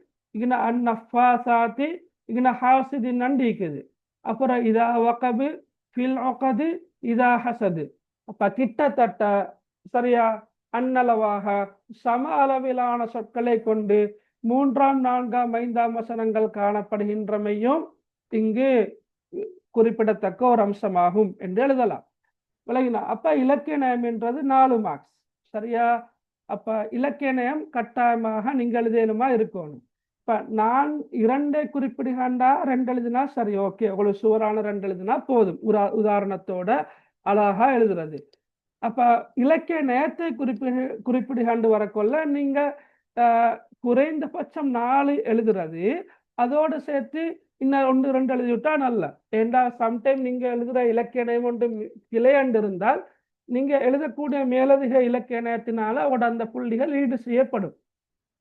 அந்நஃபாசாத்தி, இங்கே ஹாசிதின் நண்டிக்குது. அப்புறம் இதா வகபு ஃபில் ஒகது இதா ஹசது. அப்ப கிட்டத்தட்ட சரியா அன்னளவாக சம அளவிலான சொற்களை கொண்டு 3ஆம் 4ஆம் 5ஆம் வசனங்கள் காணப்படுகின்றமையும் இங்கு குறிப்பிடத்தக்க ஒரு அம்சமாகும் என்று எழுதலாம். விளங்கினா? அப்ப இலக்கிய நயம் என்றது 4 மார்க்ஸ். சரியா? அப்ப இலக்கிய நயம் கட்டாயமாக நீங்க எழுதணுமா இருக்கணும். இப்ப நான் 2 குறிப்பிடுகின்றா 2 எழுதினா சரி, ஓகே. உங்களுக்கு சுவரான 2 எழுதினா போதும். உதாரணத்தோட அழகா எழுதுறது. அப்ப இலக்கிய நயத்தை குறிப்பிடுகாண்டு வரக்கொள்ள நீங்க குறைந்தபட்சம் 4 எழுதுறது, அதோடு சேர்த்து இன்னும் 1 2 எழுதிவிட்டா நல்ல. ஏண்டா சம்டைம் நீங்க எழுதுற இலக்கிய நயம் ஒன்று கிளையண்டு இருந்தால் நீங்க எழுதக்கூடிய மேலதிக இலக்கிய நயத்தினால அவட அந்த புள்ளிகள் ஈடு செய்யப்படும்.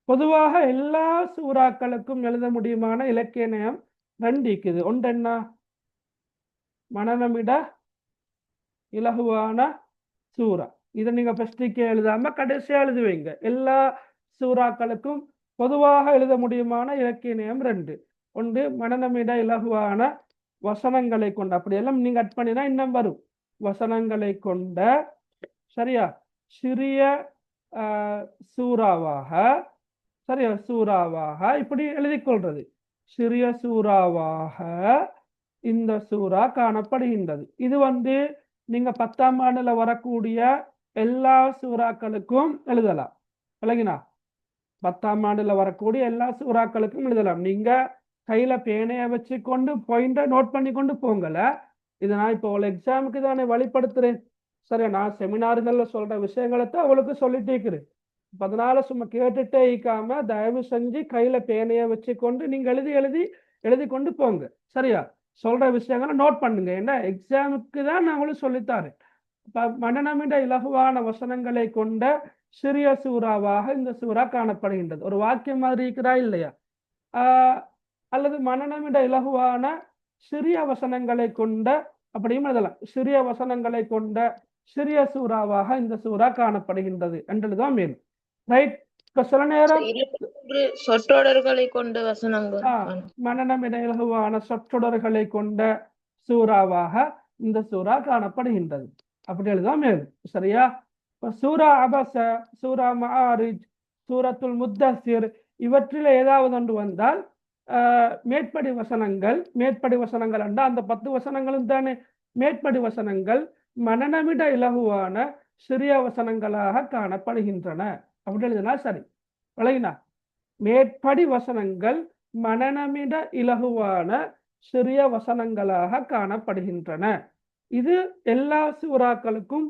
பொதுவாக எல்லா சூறாக்களுக்கும் எழுத முடியுமான இலக்கிய நயம் 2 இருக்குது. ஒன்று என்ன? மனநமிட இலகுவான சூறா. இதை நீங்க ஃபர்ஸ்டுக்கே எழுதாம கடைசியா எழுதுவீங்க. எல்லா சூறாக்களுக்கும் பொதுவாக எழுத முடியுமான இலக்கிய நயம் 2. ஒன்று மனநமிட இலகுவான வசனங்களை கொண்ட, அப்படியெல்லாம் நீங்க அட் பண்ணினா இன்னும் வரும். வசனங்களை கொண்ட சரியா சிறிய சூறாவாக, சரியா சூறாவாக இப்படி எழுதி கொள்றது. சிறிய சூறாவாக இந்த சூறா காணப்படுகின்றது. இது நீங்க 10ஆம் ஆண்டுல வரக்கூடிய எல்லா சூறாக்களுக்கும் எழுதலாம். விளங்கினா? 10ஆம் ஆண்டுல வரக்கூடிய எல்லா சூறாக்களுக்கும் எழுதலாம். நீங்க கையில பேனைய வச்சு கொண்டு பாயிண்ட நோட் பண்ணி கொண்டு போங்கல. இதை நான் இப்போ எக்ஸாமுக்கு தானே வழிபடுத்துறேன். சரியா? நான் செமினார்கள்ல சொல்ற விஷயங்களை தான் அவளுக்கு சொல்லிட்டே இருக்கிறேன். அதனால சும்மா கேட்டுட்டே இருக்காம தயவு செஞ்சு கையில பேனைய வச்சு கொண்டு நீங்க எழுதி கொண்டு போங்க. சரியா? சொல்ற விஷயங்களை நோட் பண்ணுங்க. ஏன்னா எக்ஸாமுக்கு தான் நான் உங்களுக்கு சொல்லித்தாரேன். மனநமிட இலகுவான வசனங்களை கொண்ட சிறிய சூறாவாக இந்த சூறா காணப்படுகின்றது. ஒரு வாக்கியம் மாதிரி இருக்கிறா இல்லையா? அல்லது மனநமிட இலகுவான சிறிய வசனங்களை கொண்ட, அப்படியும் எழுதலாம். சிறிய வசனங்களை கொண்ட சிறிய சூறாவாக இந்த சூறா காணப்படுகின்றது என்றுதான் மேலும். ரைட்? இப்ப சில நேரம் சொற்றொடர்களை கொண்ட வசனங்கள், மனநமிட இலகுவான சொற்றொடர்களை கொண்ட சூறாவாக இந்த சூறா காணப்படுகின்றது. அப்படி எழுதுதான் மேலும். சரியா? சூரா அபஸ, சூரா மஆரிஜ், சூரத்துல் முத்தஸிர் இவற்றில் ஏதாவது ஒன்று வந்தால் மேற்படி வசனங்கள் என்றா அந்த 10 வசனங்களும் தானே மேற்படி வசனங்கள் மனநமிட இலகுவான சிறிய வசனங்களாக காணப்படுகின்றன. அப்படி எழுதினா சரி. விளங்கினா? மேற்படி வசனங்கள் மனநமிட இலகுவான சிறிய வசனங்களாக காணப்படுகின்றன. இது எல்லா சூறாக்களுக்கும்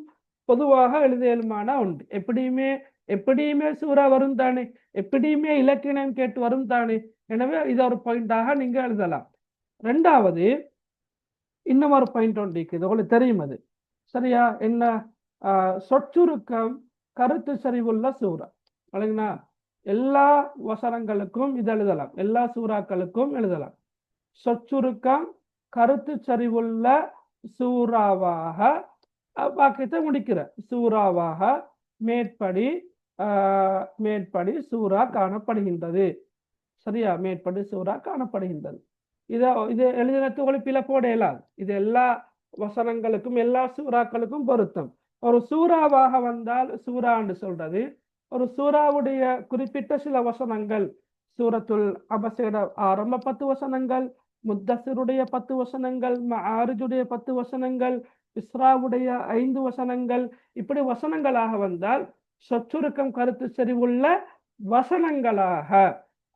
பொதுவாக எழுதியலுமான உண்டு. எப்படியுமே சூறா வரும் தானே, எப்படியுமே இலக்கியம் கேட்டு வரும் தானே. எனவே இது ஒரு பாயிண்டாக நீங்க எழுதலாம். 2வது இன்னும் ஒரு பாயிண்ட் ஒன்று இருக்குது, உங்களுக்கு தெரியும் அது. சரியா? என்ன? சொற்சுருக்கம் கருத்து சரிவுள்ள சூறா. வழங்கினா எல்லா வசனங்களுக்கும் இது எழுதலாம், எல்லா சூறாக்களுக்கும் எழுதலாம். சொற்சுருக்கம் கருத்து சரிவுள்ள சூறாவாக வாக்கியத்தை முடிக்கிற சூறாவாக மேற்படி சூறா காணப்படுகின்றது. சரியா? மேற்படி சூறா காணப்படுகின்றது. இது எழுதினத்துகளை பிழை போட இயலாது. இது எல்லா வசனங்களுக்கும் எல்லா சூறாக்களுக்கும் பொருத்தம். ஒரு சூறாவாக வந்தால் சூறான்னு சொல்றது ஒரு சூறாவுடைய குறிப்பிட்ட சில வசனங்கள். சூரத்துல் அபஸோட ஆரம்ப 10 வசனங்கள், முத்தஸிருடைய 10 வசனங்கள், மஆரிஜுடைய 10 வசனங்கள், இஸ்ராவுடைய 5 வசனங்கள், இப்படி வசனங்களாக வந்தால் சொச்சுருக்கம் கருத்து செறிவுள்ள வசனங்களாக.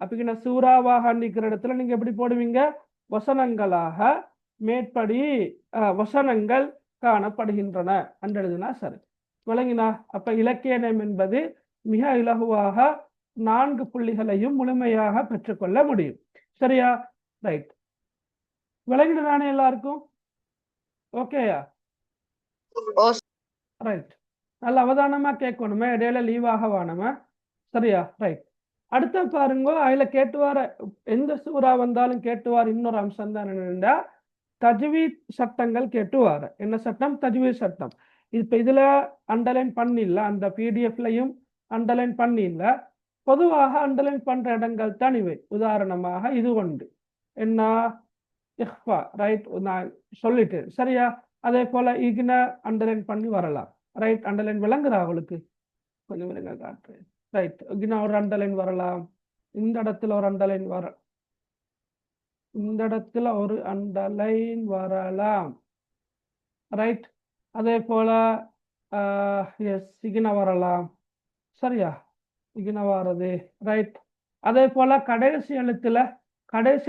அப்படின்னா சூறாவாக நிற்கிற இடத்துல நீங்க எப்படி போடுவீங்க? வசனங்களாக மேற்படி வசனங்கள் காணப்படுகின்றன என்று எழுதினா சரி. விளங்கினா? அப்ப இலக்கிய நயம் என்பது மிக இலகுவாக 4 புள்ளிகளையும் முழுமையாக பெற்றுக்கொள்ள முடியும். சரியா? ரைட். விளங்கினதானே எல்லாருக்கும்? ஓகேயா? ரைட். நல்ல அவதானமா கேட்கணுமே, இடையில லீவாக வானமா. சரியா? ரைட். அடுத்த பாருங்க, அதுல கேட்டுவார எந்த சூறா வந்தாலும் கேட்டுவார் இன்னொரு அம்சம் தான் என்னன்னா தஜ்வீத் சட்டங்கள் கேட்டுவார. என்ன சட்டம்? தஜ்வீத் சட்டம். இப்ப இதுல அண்டர்லைன் பண்ணில்ல, அந்த பிடிஎஃப்லையும் அண்டர்லைன் பண்ணில்ல. பொதுவாக அண்டர்லைன் பண்ற இடங்கள் தான் இவை. உதாரணமாக இது ஒன்று என்ன இஹ்ஃபா, ரைட்? நான் சொல்லிட்டேன், சரியா? அதே போல இக்ன அண்டர்லைன் பண்ணி வரலாம், ரைட்? அண்டர்லைன் விளங்குறா அவளுக்கு? கொஞ்சம் விளங்க காட்டுறேன், ரைட்? இக்ன ஒரு அண்டர்லைன் வரலாம், இந்த இடத்துல ஒரு அண்டர்லைன் இந்த இடத்துல ஒரு அண்டர்லைன் வரலாம், ரைட்? அதே போல எஸ் இக்ன வரலாம், சரியா? இக்ன வாரது, ரைட்? அதே போல கடைசி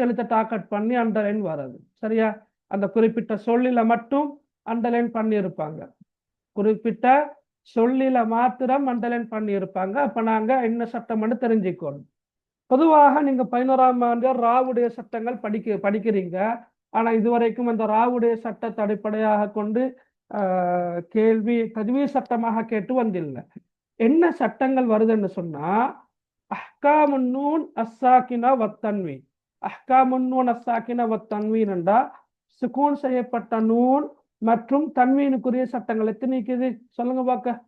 எழுத்தை டார்கெட் பண்ணி அண்டர்லைன் வர்றது, சரியா? அந்த குறிப்பிட்ட சொல்லில மட்டும் அண்டர்லைன் பண்ணி இருப்பாங்க, குறிப்பிட்ட சொல்லில மாத்திரம் அண்டர்லைன் பண்ணி இருப்பாங்க. அப்ப நாங்க என்ன சட்டம்னு தெரிஞ்சுக்கணும். பொதுவாக நீங்க 11ஆம் ஆண்டு ராவுடைய சட்டங்கள் படிக்கிறீங்க. ஆனா இதுவரைக்கும் அந்த ராவுடைய சட்டத்தை அடிப்படையாக கொண்டு கேள்வி தஜ்வீத் சட்டமாக கேட்டு வந்தில்லை. என்ன சட்டங்கள் வருதுன்னு சொன்னா, அஹ்காமுன் நூன் அஸ்ஸாகினா வத்தன்வீன். அஹ்காமுன் நூன் அஸ்ஸாகினா வத்தன்வீன் என்றா சுக்கூன் செய்யப்பட்ட நூன் மற்றும் தன்வீனுக்குரிய சட்டங்கள் எத்தனை இருக்குது சொல்லுங்க பார்க்க,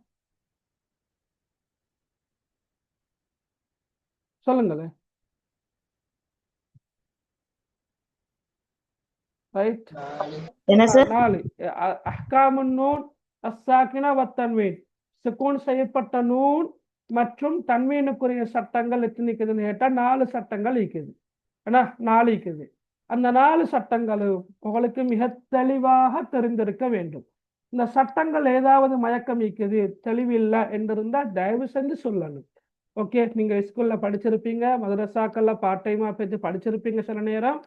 சொல்லுங்களேன், ரைட்? என்ன சார்? 4. அஹ்காமுன் நூன் அஸ்ஸாகினா வத்தன்வீன், சுக்கூன் செய்யப்பட்ட நூன் மற்றும் தன்வீனுக்குரிய சட்டங்கள் எத்தனை இருக்குதுன்னு கேட்டா 4 சட்டங்கள் இருக்குது. ஏன்னா 4 இருக்குது. அந்த 4 சட்டங்களும் உங்களுக்கு மிக தெளிவாக தெரிந்திருக்க வேண்டும். இந்த சட்டங்கள் ஏதாவது மயக்கம் இருக்குது, தெளிவில்லை என்றிருந்தா தயவு செஞ்சு சொல்லணும். ஓகே, நீங்க ஸ்கூல்ல படிச்சிருப்பீங்க, மதரசாக்கள்ல பார்ட் டைமா போய் படிச்சிருப்பீங்க சில நேரம்.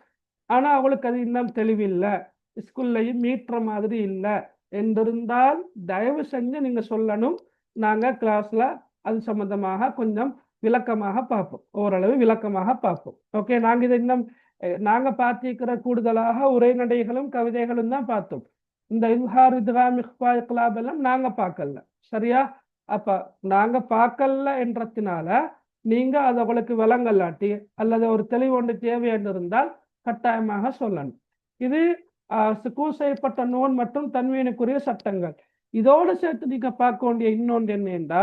ஆனா அவங்களுக்கு அது இன்னும் தெளிவில்லை, ஸ்கூல்லையும் மீட்டுற மாதிரி இல்லை என்றிருந்தால் தயவு செஞ்சு நீங்க சொல்லணும். நாங்க கிளாஸ்ல அது சம்பந்தமாக கொஞ்சம் விளக்கமாக பார்ப்போம், ஓரளவு விளக்கமாக பார்ப்போம். ஓகே, நாங்க இதை இன்னும் நாங்க பார்த்திருக்கிற கூடுதலாக உரைநடைகளும் கவிதைகளும் தான் பார்த்தோம். இந்த இல்ஹார் இத்காம் இக்ஃபா இக்லாப் எல்லாம் நாங்க பார்க்கல, சரியா? அப்ப நாங்க பார்க்கல என்றதுனால நீங்க அது உங்களுக்கு விளங்கலாட்டி அல்லது ஒரு தெளிவு ஒன்று தேவை என்று இருந்தால் கட்டாயமாக சொல்லணும். இது சுக்கூன் செய்யப்பட்ட நூன் மற்றும் தன்வீனுக்குரிய சட்டங்கள். இதோடு சேர்த்து நீங்க பார்க்க வேண்டிய இன்னொன்று என்னன்னா,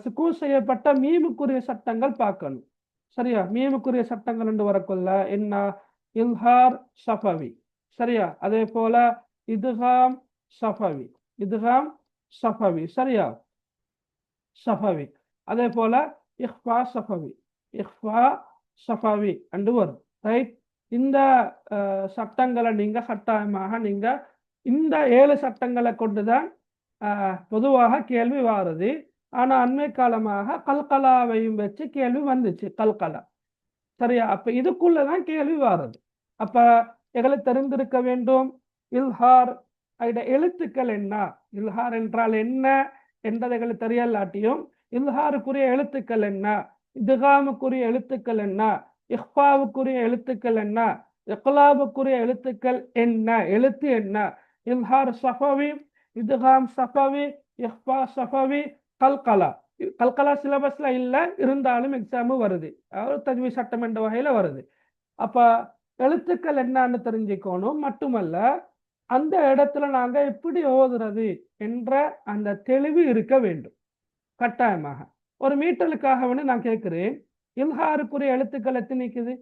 சுக்கூன் செய்யப்பட்ட மீமுக்குரிய சட்டங்கள் பார்க்கணும், சரியா? மீமுக்குரிய சட்டங்கள் என்று வரக்குள்ள என்ன, இல்ஹார் ஷஃபவி, சரியா? அதே போல இத்காம் ஷஃபவி, இத்காம் ஷஃபவி, சரியா? ஷஃபவி. அதே போல இஹ்ஃபா ஷஃபவி, இஹ்ஃபா ஷஃபவி என்று வரும், ரைட்? இந்த சட்டங்களை நீங்க கட்டாயமாக நீங்க இந்த 7 சட்டங்களை கொண்டுதான் பொதுவாக கேள்வி வாருது. ஆனா அண்மை காலமாக கல்கலாவையும் வச்சு கேள்வி வந்துச்சு, கல்கலா, சரியா? அப்ப இதுக்குள்ளதான் கேள்வி வாருது. அப்ப எங்களுக்கு தெரிந்திருக்க வேண்டும் இல்ஹார் எழுத்துக்கள் என்ன, இல்ஹார் என்றால் என்ன என்றதை எங்களுக்கு தெரியலாட்டியும் இல்ஹாருக்குரிய எழுத்துக்கள் என்ன, இத்காமுக்குரிய எழுத்துக்கள் என்ன, இஹ்ஃபாவுக்குரிய எழுத்துக்கள் என்ன, இக்லாபுக்குரிய எழுத்துக்கள் என்ன, எழுத்து என்ன, இல்ஹார் ஷஃபவி, இத்காம் ஷஃபவி, இஹ்ஃபா ஷஃபவி, கல்கலா. கல்கலா சிலபஸ்ல இல்ல, இருந்தாலும் எக்ஸாமு வருது, தஜ்வீத் சட்டம் என்ற வகையில வருது. அப்ப எழுத்துக்கள் என்னன்னு தெரிஞ்சுக்கணும். மட்டுமல்ல அந்த இடத்துல நாங்க எப்படி ஓதுறது என்ற அந்த தெளிவு இருக்க வேண்டும் கட்டாயமாக. ஒரு மீட்டலுக்காக வந்து நான் கேட்கிறேன், இல்ஹாருக்குரிய எழுத்துக்கள் எத்தனை இருக்குது?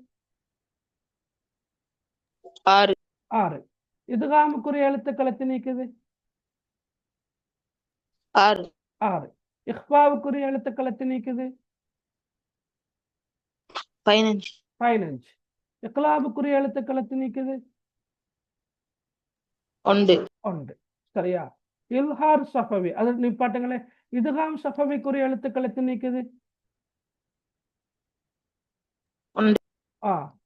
6. 6. இத்காமுக்குரிய எழுத்துக்கள் எத்தனை இருக்குது? 6. 6. இஹ்ஃபாவுக்குரிய எழுத்துக்கள் எத்தனை இருக்குது? 15. 15. இக்லாபுக்குரிய எழுத்துக்கள் எத்தனை இருக்குது? 1. 1. சரியா? இல்ஹார் ஷஃபவி, அது நிப்பாட்டுங்களே. இத்காம் ஷஃபவிக்குரிய எழுத்துக்கள் எத்தனை இருக்குது? 1.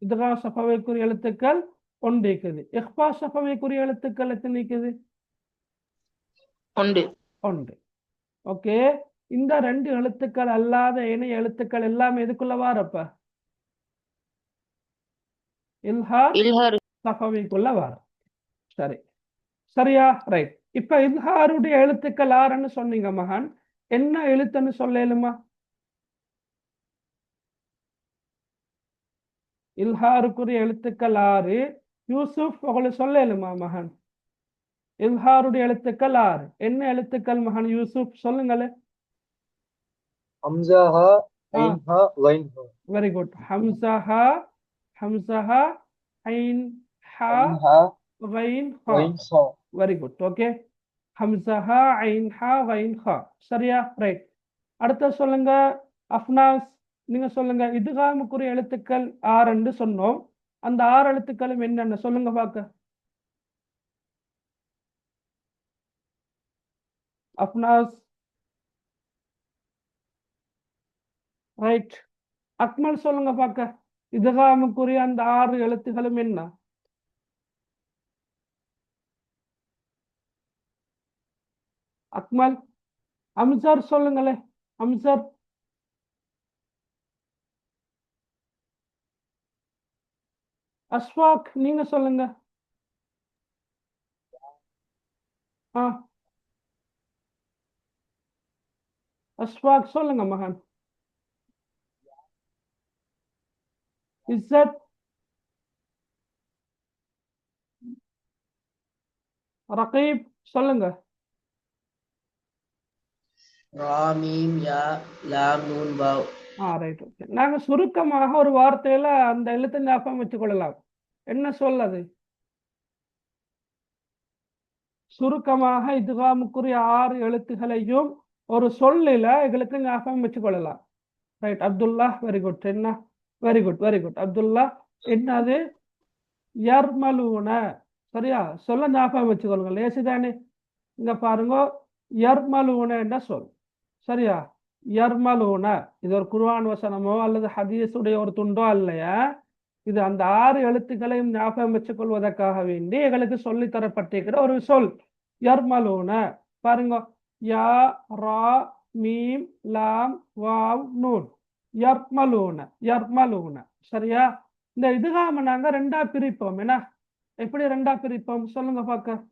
இத்காம் ஷஃபவிக்குரிய எழுத்துக்கள் 1 இருக்குது. இஹ்ஃபா ஷஃபவிக்குரிய எழுத்துக்கள் எத்தனை இருக்குது? 1. 1. ஓகே, இந்த 2 எழுத்துக்கள் அல்லாத இணைய எழுத்துக்கள் எல்லாம் எதுக்குள்ள வாரப்ப? இல்ஹார் ஷஃபவிக்குள்ள வாரம். சரி, சரியா? ரைட். இப்ப இல்ஹாருடைய எழுத்துக்கள் 6ன்னு சொன்னீங்க மகன், என்ன எழுத்துன்னு சொல்லலுமா? இல்ஹாருக்குரிய எழுத்துக்கள் 6. யூசுப் உங்களுக்கு சொல்லலுமா மகன்? இல்ஹாருடைய எழுத்துக்கள் 6 என்ன எழுத்துக்கள் மகன் யூசுப், சொல்லுங்களே. ஹம்ஸா, ஐன், ஹா, லைன், ஹா. Very good. ஹம்ஸா, ஹம்ஸா, ஐன் ஹா عين ها غين ஹா غين خا வெரி குட் ஓகே ஹம்சா ஹா ஐன் ஹா غين ஹா சரியா ரைட் அடுத்த சொல்லுங்க அஃப்னாஸ் நீங்க சொல்லுங்க இதுகாமுக்குரிய எழுத்துக்கள் 6 சொன்னோம் அந்த 6 எழுத்துக்களும் என்னென்ன சொல்லுங்க பார்க்க அஃப்னாஸ் ரைட் அக்மல் சொல்லுங்க பார்க்க இதுகாமுக்குரிய அந்த 6 எழுத்துக்களும் என்ன அக்மல் அம்சர் சொல்லுங்களே அம்சர் அஸ்வாக் நீங்க சொல்லுங்க அஸ்வாக் சொல்லுங்க மகன் இஸ்ஸத் ரகீப் சொல்லுங்க ரா மீம் யா லாம் நூன் வாவ். ரைட் ஓகே நாங்க சுருக்கமாக ஒரு வார்த்தையில அந்த எழுத்தை ஞாபகம் வச்சுக் கொள்ளலாம் என்ன சொல் அது சுருக்கமாக இதுகாமுக்குரிய 6 எழுத்துக்களையும் ஒரு சொல்லில எங்களுக்கு ஞாபகம் வச்சுக் கொள்ளலாம் ரைட் அப்துல்லா வெரி குட் என்ன வெரி குட் அப்துல்லா என்னது யர்மலூன சரியா சொல்ல ஞாபகம் வச்சுக்கொள்ளுங்க லேசிதானே இங்க பாருங்க யர்மலூன என்ற சொல் சரியா யர்மலூன இது ஒரு குர்ஆன் வசனமோ அல்லது ஹதீஸுடைய ஒரு துண்டோ இல்லையா இது அந்த 6 எழுத்துக்களையும் ஞாபகம் வச்சுக் கொள்வதற்காக வேண்டி எங்களுக்கு சொல்லி தரப்பட்டிருக்கிற ஒரு சொல் யர்மலூன பாருங்க யா ரா மீம் லாம் வாவ் நூன் யர்மலூன சரியா இந்த இதுகாம நாங்க 2ஆ பிரிப்போம் என்ன எப்படி 2ஆ பிரிப்போம் சொல்லுங்க பார்க்க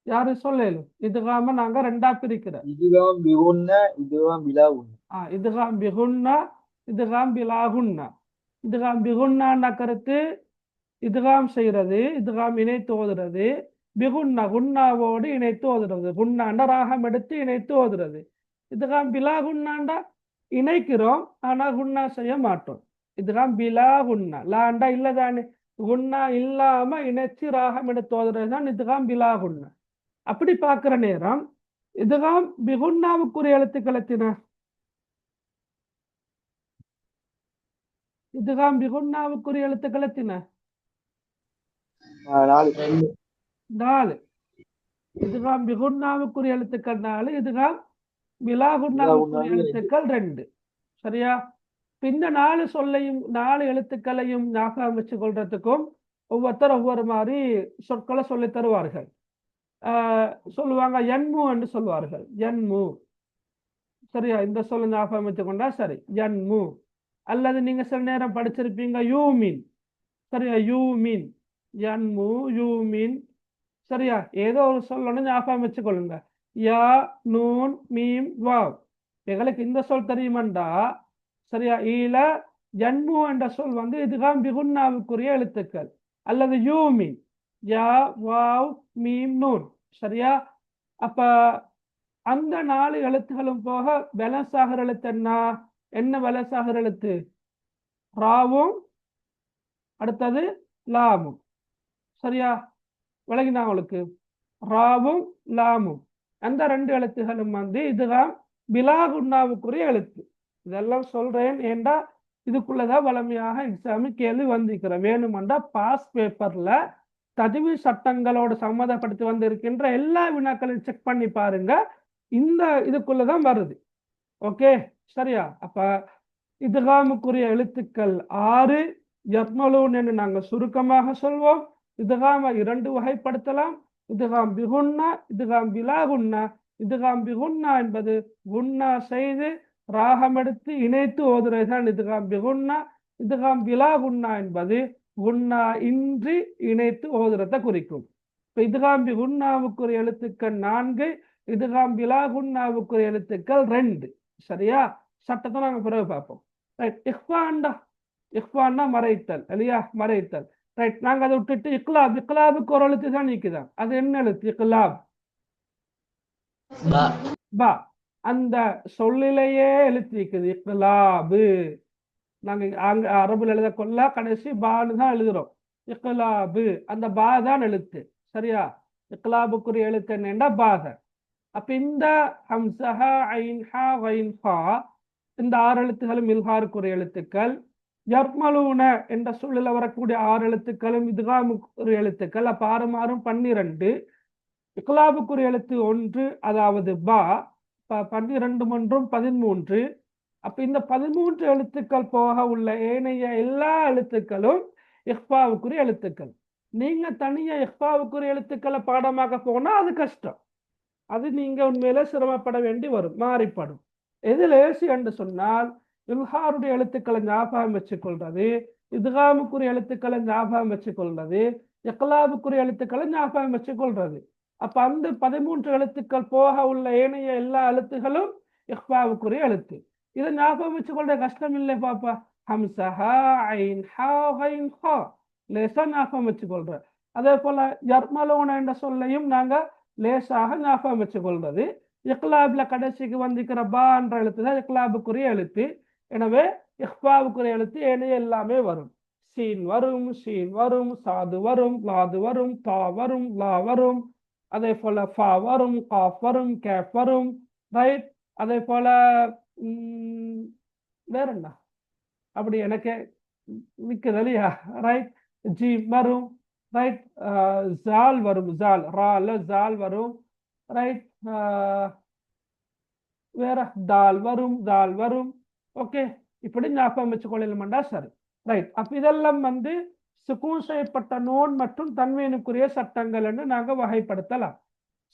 யாரு சொல்லலும் இதுகாம நாங்க 2ஆ பிரிக்கிறோம் இதுகாம் பிகுன்ன இதுகாம் பிலாகுன்ன இதுகாம் பிகுன்னா இதுகாம் பிலாகுன்னா இதுகாம் பிகுன்னான கருத்து இதுகாம் செய்யறது இதுகாம் இணைத்து ஓதுறது பிகுன்னா குன்னாவோடு இணைத்து ஓதுறது குன்னாண்ட ராகம் எடுத்து இணைத்து ஓதுறது இதுகாம் பிலாகுன்னாண்டா இணைக்கிறோம் ஆனா குன்னா செய்ய மாட்டோம் இதுகாம் பிலாகுன்னா லாண்டா இல்லதானே குன்னா இல்லாம இணைச்சு ராகம் எடுத்து ஓதுறது தான் இதுகாம் பிலாகுன்னா அப்படி பார்க்கிற நேரம் இதுகாம் பிகுன்னாவுக்குரிய எழுத்துக்கள் எத்தனை இதுகாம் பிகுன்னாவுக்குரிய எழுத்துக்கள் எத்தனை 4 இதுகாம் பிகுன்னாவுக்குரிய எழுத்துக்கள் 4 இதுகாம் பிலாகுன்னாவுக்குரிய எழுத்துக்கள் 2 சரியா இந்த 4 சொல்லையும் 4 எழுத்துக்களையும் ஞாபகம் வச்சுக் கொள்றதுக்கும் ஒவ்வொருத்தர் ஒவ்வொரு மாதிரி சொற்களை சொல்லி தருவார்கள் சொல்லுவாங்க என்மு என்று சொல்வார்கள் என்மு சரியா இந்த சொல்ல ஞாபகம் வச்சுக் கொண்டா சரி என்மு அல்லது நீங்க சில நேரம் படிச்சிருப்பீங்க யூமின் சரியா யூமின் என்மு யூமின் சரியா ஏதோ ஒரு சொல்லணும் ஞாபகம் வச்சுக்கொள்ளுங்க யா நூன் மீம் வாவ் எங்களுக்கு இந்த சொல் தெரியுமாண்டா சரியா ஈல என்மு என்ற சொல் வந்து இதுகாம் பிகுன்னாவுக்குரிய எழுத்துக்கள் அல்லது யூமின் யா வாவ் மீம் நூன் சரியா அப்ப அந்த 4 எழுத்துகளும் போக வெலசாகர் எழுத்து என்ன வெலசாகர் எழுத்து ராவும் அடுத்தது லாமும் சரியா விளங்கினா உங்களுக்கு ராவும் லாமும் அந்த 2 எழுத்துகளும் வந்து இதுதான் பிலாகுன்னாவுக்குரிய எழுத்து இதெல்லாம் சொல்றேன் ஏண்டா இதுக்குள்ளதான் வளமையாக எக்ஸாமு கேள்வி வந்திருக்கிறேன் வேணுமெண்டா பாஸ் பேப்பர்ல தஜ்வீ சட்டங்களோடு சம்மந்தப்படுத்தி வந்திருக்கின்ற எல்லா வினாக்களையும் செக் பண்ணி பாருங்க இந்த இதுக்குள்ளதான் வருது ஓகே சரியா அப்ப இதுகாமுக்குரிய எழுத்துக்கள் 6 யர்மலூன் என்று நாங்கள் சுருக்கமாக சொல்வோம் இதுகாம 2 வகைப்படுத்தலாம் இதுகாம் பிகுன்னா இதுகாம் பிலாகுன்னா இதுகாம் பிகுன்னா என்பது குன்னா செய்து ராகம் எடுத்து இணைத்து ஓதுறதுதான் இதுகாம் பிகுன்னா இதுகாம் பிலாகுன்னா என்பது குன்னா இன்றி இணைத்து ஓதுறதை குறிக்கும் இப்ப இதுகாம் பிகுன்னாவுக்குரிய எழுத்துக்கள் 4 இதுகாம் பிலாகுன்னாவுக்குரிய எழுத்துக்கள் 2 சரியா சட்டத்தை நாங்க பிறகு பார்ப்போம் ரைட் இஹ்வான்னா மறைத்தல் இல்லையா மறைத்தல் ரைட் நாங்க அதை விட்டுட்டு இக்லாபுக்கு ஒரு எழுத்து தான் நீக்குதான் அது என்ன எழுத்து இக்லாப் பா அந்த சொல்லிலேயே எழுத்து இருக்குது இக்லாபு நாங்க அங்க அரபுல எழுதக்கொள்ள கடைசி பான்னு தான் எழுதுறோம். இக்லாபு அந்த பா தான் எழுத்து. சரியா? இக்லாபுக்குரிய எழுத்து என்னன்னா பாத. அப்ப இந்த ஹம்சஹா ஐன் ஹா வைன் ஹா இந்த 6 எழுத்துக்களும் இல்ஹாருக்குரிய எழுத்துக்கள். யர்மலூன என்ற சொல்லில் வரக்கூடிய 6 எழுத்துக்களும் இத்காமுக்குரிய எழுத்துக்கள். அப்ப 6 6 12. இக்லாபுக்குரிய எழுத்து 1, அதாவது பா. 12 ஒன்றும் 13. அப்ப இந்த 13 எழுத்துக்கள் போக உள்ள ஏனைய எல்லா எழுத்துக்களும் இஹ்ஃபாவுக்குரிய எழுத்துக்கள். நீங்க தனியா இஹ்ஃபாவுக்குரிய எழுத்துக்களை பாடமாக போனா அது கஷ்டம். அது நீங்க உண்மையில சிரமப்பட வேண்டி வரும், மாறிப்படும். எது லேசி என்று சொன்னால் இல்ஹாருடைய எழுத்துக்களை ஞாபகம் வச்சுக்கொள்றது, இத்காமுக்குரிய எழுத்துக்களை ஞாபகம் வச்சுக்கொள்றது, இக்லாபுக்குரிய எழுத்துக்களை ஞாபகம் வச்சுக்கொள்றது. அப்ப அந்த 13 எழுத்துக்கள் போக உள்ள ஏனைய எல்லா எழுத்துகளும் இஹ்ஃபாவுக்குரிய எழுத்து. இதை ஞாபகம் வச்சுக்கொள்ற கஷ்டம் இல்லை பாப்பா. ஹம்சஹா ஐன் ஹா ஹைன் ஹா லேசா ஞாபகம் வச்சுக்கொள்ற. அதே போல யர்மலூன என்ற சொல்லையும் நாங்க லேசாக ஞாபகம் வச்சுக்கொள்றது. இக்லாப்ல கடைசிக்கு வந்திருக்கிற பா என்ற எழுத்து தான் இக்லாபுக்குரிய எழுத்து. எனவே இஹ்ஃபாவுக்குரிய எழுத்து ஏனைய எல்லாமே வரும். சீன் வரும், ஷீன் வரும், சாது வரும், லாது வரும், தா வரும், லா வரும். அதே போல ஃபா வரும், காஃப் வரும், கேஃப் வரும். ரைட்? அதே போல வேற என்ன அப்படி எனக்கு நிற்குது இல்லையா? ரைட்? ஜி வரும். ரைட்? ஜால் வரும், ஜால் ரால ஜால் வரும். ரைட்? வேற தால் வரும், தால் வரும். ஓகே, இப்படி ஞாபகம் வச்சுக்கொள்ளலாம்டா. சரி, ரைட். அப்ப இதெல்லாம் சுக்கூன் செய்யப்பட்ட நூன் மற்றும் தன்வீனுக்குரிய சட்டங்கள் என்று நாங்க வகைப்படுத்தலாம்.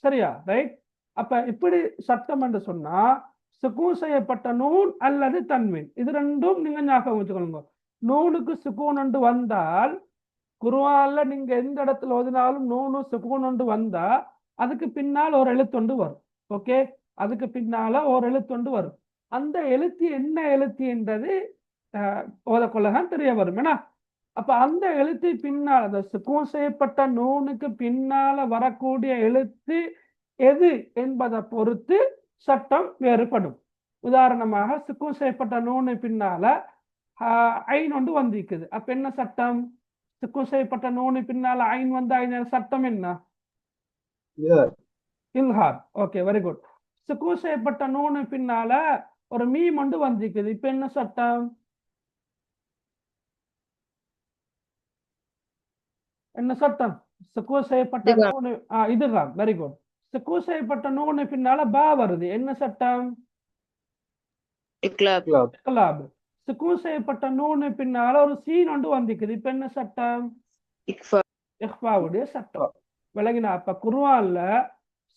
சரியா? ரைட். அப்ப இப்படி சட்டம் என்று சொன்னா சுக்கூன் செய்யப்பட்ட நூன் அல்லது தன்வீன், இது ரெண்டும் நீங்க ஞாபகம் வச்சுக்கொள்ளுங்க. நூனுக்கு சுக்கூன் ஒன்று வந்தால் குர்ஆன்ல நீங்க எந்த இடத்துல ஓதினாலும் நூனு சுக்கூன் ஒன்று வந்தா அதுக்கு பின்னால் ஒரு எழுத்தொண்டு வரும். ஓகே, அதுக்கு பின்னால ஒரு எழுத்தொண்டு வரும். அந்த எழுத்து என்ன எழுத்து என்றது ஓதக்கொள்ளதான் தெரிய வரும். ஏன்னா அப்ப அந்த எழுத்து பின்னால், அந்த சுக்கூன் செய்யப்பட்ட நூனுக்கு பின்னால வரக்கூடிய எழுத்து எது என்பதை பொறுத்து சட்டம் வேறுபடும். உதாரணமாக சுக்கூன் செய்யப்பட்ட நூனு பின்னால ஐன் ஒன்று வந்திருக்குது. அப்ப என்ன சட்டம்? சுக்கூன் செய்யப்பட்ட நூனு பின்னால ஐன் வந்து ஐன் சட்டம் என்ன? இல்ஹார். Okay, very good. சுக்கூன் செய்யப்பட்ட நூனு பின்னால ஒரு மீம் ஒன்று வந்திருக்குது. இப்ப என்ன சட்டம்? என்ன சட்டம்? சுக்கூன் செய்யப்பட்ட நூனு இதுதான். Very good. சுக்கூன் செய்யப்பட்ட நூனு பின்னால பா வருது. என்ன சட்டம்? இக்லாப். சுக்கூன் செய்யப்பட்ட நூனு பின்னால ஒரு சீன் ஒன்று வந்திருக்குது. இப்ப என்ன சட்டம்? இஹ்ஃபாவுடைய சட்டம். விளங்கினா? அப்ப குர்ஆன்ல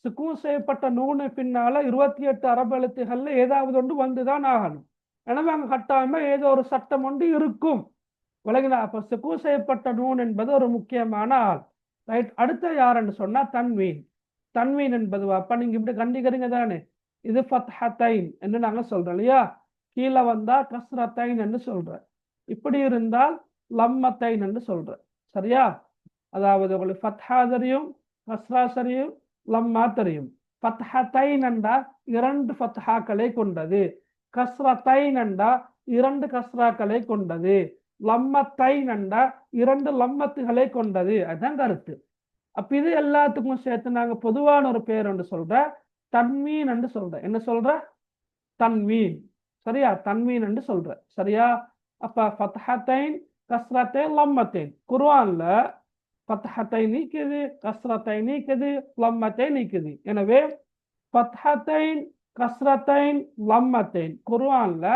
சுக்கூன் செய்யப்பட்ட நூனு பின்னால 28 அரபு எழுத்துகள்ல ஏதாவது ஒன்று வந்துதான் ஆகணும். எனவே அங்க கட்டாயமா ஏதோ ஒரு சட்டம் ஒன்று இருக்கும். விளங்கினா? அப்ப சுக்கூன் செய்யப்பட்ட நூன் என்பது ஒரு முக்கியமான ஆள். ரைட்? அடுத்த யாருன்னு சொன்னா தன்வீன். தன்வீன் என்பது அப்ப நீங்க இப்படி கண்டிக்கிறீங்க தானே, இது ஃபத்ஹத்தைன் என்று நாங்க சொல்றோம் இல்லையா? கீழே வந்தா கஸ்ரத்தைன் என்று சொல்ற. இப்படி இருந்தால் லம்மத்தைன் என்று சொல்ற. சரியா? அதாவது உங்களுக்கு ஃபத்ஹா தெரியும், கஸ்ரா தெரியும், லம்மா தெரியும். ஃபத்ஹத்தைன் என்றா 2 ஃபத்ஹாக்களை கொண்டது, கஸ்ரத்தைன் என்றா 2 கஸ்ராக்களை கொண்டது, லம்மத்தைன் என்றா 2 லம்மத்துகளை கொண்டது. அதுதான் கருத்து. அப்ப இது எல்லாத்துக்கும் சேர்த்து நாங்க பொதுவான ஒரு பேர் என்று சொல்ற, தன்வீன் என்று சொல்ற. என்ன சொல்ற? தன்வீன். சரியா? தன்வீன் என்று சொல்ற. சரியா? அப்ப ஃபத்ஹத்தைன், கஸ்ரத்தைன், லம்மத்தைன். குர்ஆன்ல ஃபத்ஹத்தைன் நீக்குது, கஸ்ரத்தைன் நீக்குது, லம்மத்தைன் நீக்குது. எனவே ஃபத்ஹத்தைன், கஸ்ரத்தைன், லம்மத்தைன் குர்ஆன்ல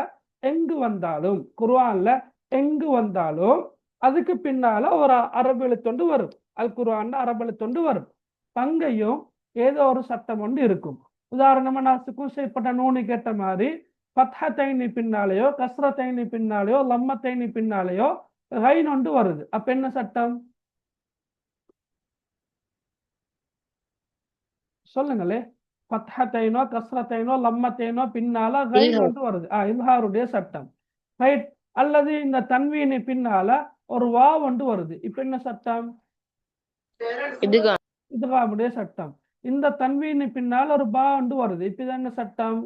எங்கு வந்தாலும் அதுக்கு பின்னால ஒரு அரபு எழுத்தொண்டு வரும். அல் குர்ஆன்ல அரபு எழுத்தொண்டு வரும். பங்கையும் ஏதோ ஒரு சட்டம் ஒன்று இருக்கும். உதாரணமா நான் சுக்கூன் செய்யப்பட்ட நூனு கேட்ட மாதிரி ஃபத்ஹத்தைனி பின்னாலேயோ, கஸ்ரத்தைனி பின்னாலேயோ, லம்மத்தைனி பின்னாலேயோ கைன் ஒன்று வருது. அப்ப என்ன சட்டம்? சொல்லுங்களே. ஃபத்ஹத்தைனோ, கஸ்ரத்தைனோ, லம்மத்தைனோ பின்னால கைன் ஒன்று வருது. இல்ஹாருடைய சட்டம். ரைட்? அல்லது இந்த தன்வீனி பின்னால ஒரு வா ஒன்று வருது. இப்ப என்ன சட்டம்? இதுகாமுடைய சட்டம். இந்த தன்வீனி பின்னால ஒரு பா ஒன்று வருது. இப்ப என்ன சட்டம்?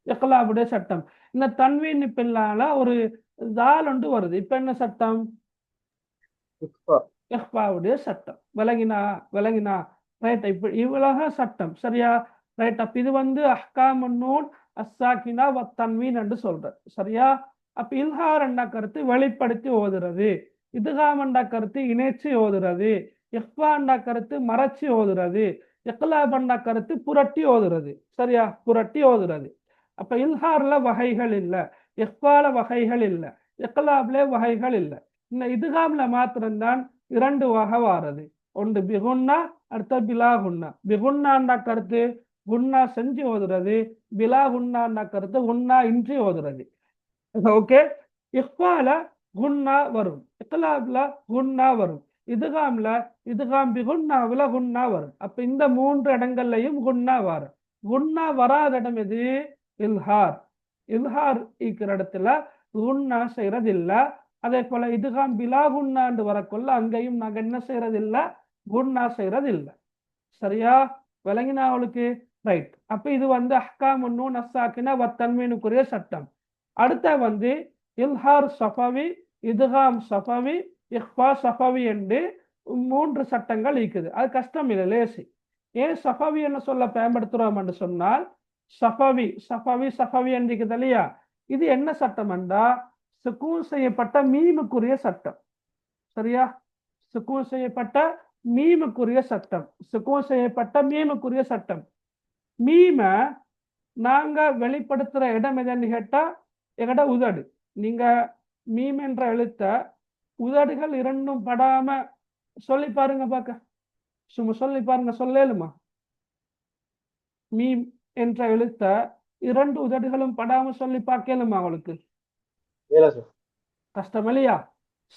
இக்லாபுடைய சட்டம். இந்த தன்வீன் பின்னால ஒரு தால் ஒன்று வருது. இப்ப என்ன சட்டம்? இக்ஃபா. இஹ்ஃபாவுடைய சட்டம். விளங்கினா ரைட். இப்ப இவ்வளவு சட்டம் சரியா? ரைட். அப்ப இது வந்து அஹ்காமுன் நூன் அஸ்ஸாகினா வ தன்வீன் என்று சொல்ற சரியா? அப்ப இல்ஹார் என்ற கருத்து வெளிப்படுத்தி ஓதுறது, இத்காம் என்ற கருத்து இணைச்சி ஓதுறது, இஹ்ஃபா என்ற கருத்து மறைச்சி ஓதுறது, இக்லாப் என்ற கருத்து புரட்டி ஓதுறது சரியா? புரட்டி ஓதுறது. அப்ப இல்ஹார்ல வகைகள் இல்ல, இஹ்ஃபால வகைகள் இல்ல, இக்லாப்ல வகைகள் இல்ல. இந்த இத்காம்ல மாத்திரம்தான் 2 வகை வாரது. ஒன்று பிகுன்னா, அடுத்த பிலா குன்னா. பிகுன்னான்ற கருத்து குன்னா செஞ்சு ஓதுறது, பிலா குன்னான்ற கருத்து குன்னா இன்றி ஓதுறது. ஓகே. இஹ்ஃபால குன்னா வரும், இக்லாப்ல குன்னா வரும், இதுகாம் பிகுன்னாவுல குன்னா வரும். அப்ப இந்த 3 இடங்கள்லையும் குன்னா வரும். குன்னா வராத இடம் எது? இல்ஹார். இல்ஹார் இருக்கிற இடத்துல குன்னா செய்யறது இல்ல. அதே போல இதுகாம் பிலா குன்னாண்டு வரக்குள்ள அங்கேயும் நாங்க என்ன செய்யறது இல்ல? குன்னா செய்யறது இல்ல சரியா? விளங்கினா அவளுக்கு? ரைட். அப்ப இது வந்து அஹ்காமுன் நூன் அஸ்ஸாகினா வ தன்வீனுக்குரிய சட்டம். அடுத்த வந்து இல்ஹார் சஃபவி, இதுகாம் சஃபவி, இஹ்ஃபா சஃபவி என்று 3 சட்டங்கள் இருக்குது. அது கஷ்டம் இல்லை, லேசி. ஏன் சஃபவி என்ன சொல்ல பயன்படுத்துறோம் என்று சொன்னால், சஃபவி என்று இல்லையா? இது என்ன சட்டம் என்றா சுக்கூன் செய்யப்பட்ட மீமுக்குரிய சட்டம் சரியா? சுக்கூன் செய்யப்பட்ட மீமுக்குரிய சட்டம், சுக்கூன் செய்யப்பட்ட மீமுக்குரிய சட்டம். மீம நாங்க வெளிப்படுத்துற இடம் எதுன்னு கேட்டா எங்கட உதடு. நீங்க மீம் என்ற எழுத்த உதடுகள் 2ம் படாம சொல்லி பாருங்க பார்க்க. சும்மா சொல்லி பாருங்க, சொல்லலுமா? மீம் என்ற எழுத்த 2 உதடுகளும் படாம சொல்லி பார்க்கலுமா அவளுக்கு? ஏலா சார். கஷ்டம் இல்லையா?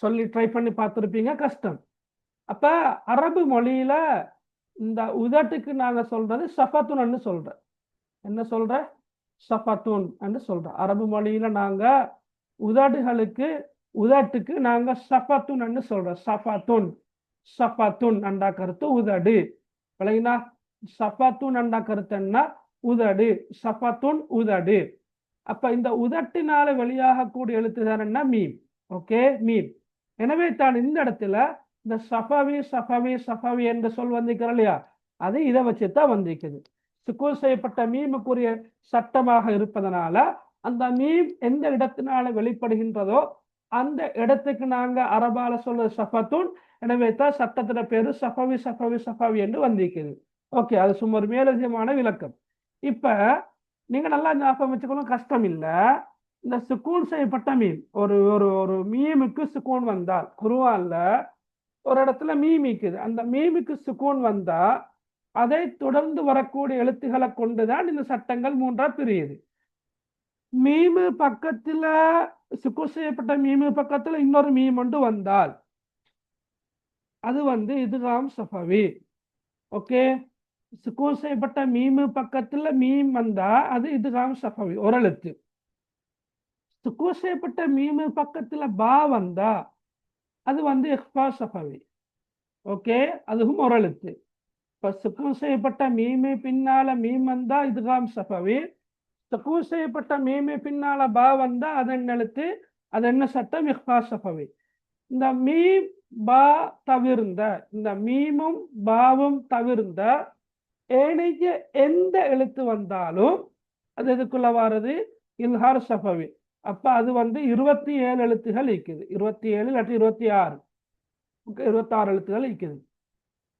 சொல்லி ட்ரை பண்ணி பார்த்துருப்பீங்க, கஷ்டம். அப்ப அரபு மொழியில இந்த உதட்டுக்கு நாங்க சொல்றது சஃபத்துன்னு சொல்ற. என்ன சொல்ற? சஃபத்துன் என்று சொல்ற. அரபு மொழியில நாங்க உதட்டுக்கு நாங்க சஃபத்துன் என்று சொல்றோம். சஃபத்துன் என்ற கருத்து உதடு. விளங்கினா? சஃபத்துன் என்ற கருத்து என்ன? உதடு. சஃபத்துன் உதடு. அப்ப இந்த உதட்டினால வெளியாகக்கூடிய எழுத்துதான் என்ன? மீம். Okay, meme. எனவே தான் இந்த இடத்துல இந்த சஃபவி என்று சொல் வந்திருக்கிற இல்லையா? அது இதை வச்சுதான் வந்திருக்குது. சுக்கூன் செய்யப்பட்ட மீமுக்குரிய சட்டமாக இருப்பதனால அந்த மீம் எந்த இடத்தினால வெளிப்படுகின்றதோ அந்த இடத்துக்கு நாங்க அரபால சொல்றது சஃபத்துன். எனவே தான் சட்டத்தின பேரு சஃபவி என்று வந்திருக்குது. ஓகே, அது சும்மா ஒரு மேலதிகமான விளக்கம். இப்ப நீங்க நல்லா ஞாபகம் வச்சுக்கணும், கஷ்டம் இல்ல. இந்த சுக்கூன் செய்யப்பட்ட மீம், ஒரு ஒரு ஒரு மீமுக்கு சுக்கூன் வந்தால், குர்ஆன்ல ஒரு இடத்துல மீம் இருக்குது, அந்த மீமுக்கு சுக்கூன் வந்தா அதை தொடர்ந்து வரக்கூடிய எழுத்துக்களை கொண்டுதான் இந்த சட்டங்கள் 3ஆ பிரியுது. மீமு பக்கத்துல சுக்கூன் செய்யப்பட்ட மீமு பக்கத்துல இன்னொரு மீம் ஒன்று வந்தால் அது வந்து இதுகாம் சஃபவி. ஓகே, சுக்கூன் செய்யப்பட்ட மீமு பக்கத்துல மீம் வந்தா அது இதுகாம் சஃபவி, ஒரு எழுத்து. சுக்கூன் செய்யப்பட்ட மீமு பக்கத்துல பா வந்தா அது வந்து இஹ்ஃபா சஃபவி. ஓகே, அதுவும் ஒரு எழுத்து. இப்ப சுக்கூன் செய்யப்பட்ட மீமு பின்னால மீம் வந்தா இதுகாம் சஃபவி, சுக்கூன் செய்யப்பட்ட மீமு பின்னால பா வந்தா அது என்ன எழுத்து? அது என்ன சட்டம்? இஹ்ஃபா சஃபவி. இந்த மீம் பா தவிர்ந்த, இந்த மீமும் பாவும் தவிர்ந்த ஏனைய எந்த எழுத்து வந்தாலும் அது எதுக்குள்ள வாரது? இல்ஹார் சஃபவி. அப்ப அது வந்து 27 எழுத்துகள் இருக்குது. 27 இல்லாட்டி 26, 26 எழுத்துகள் இருக்குது.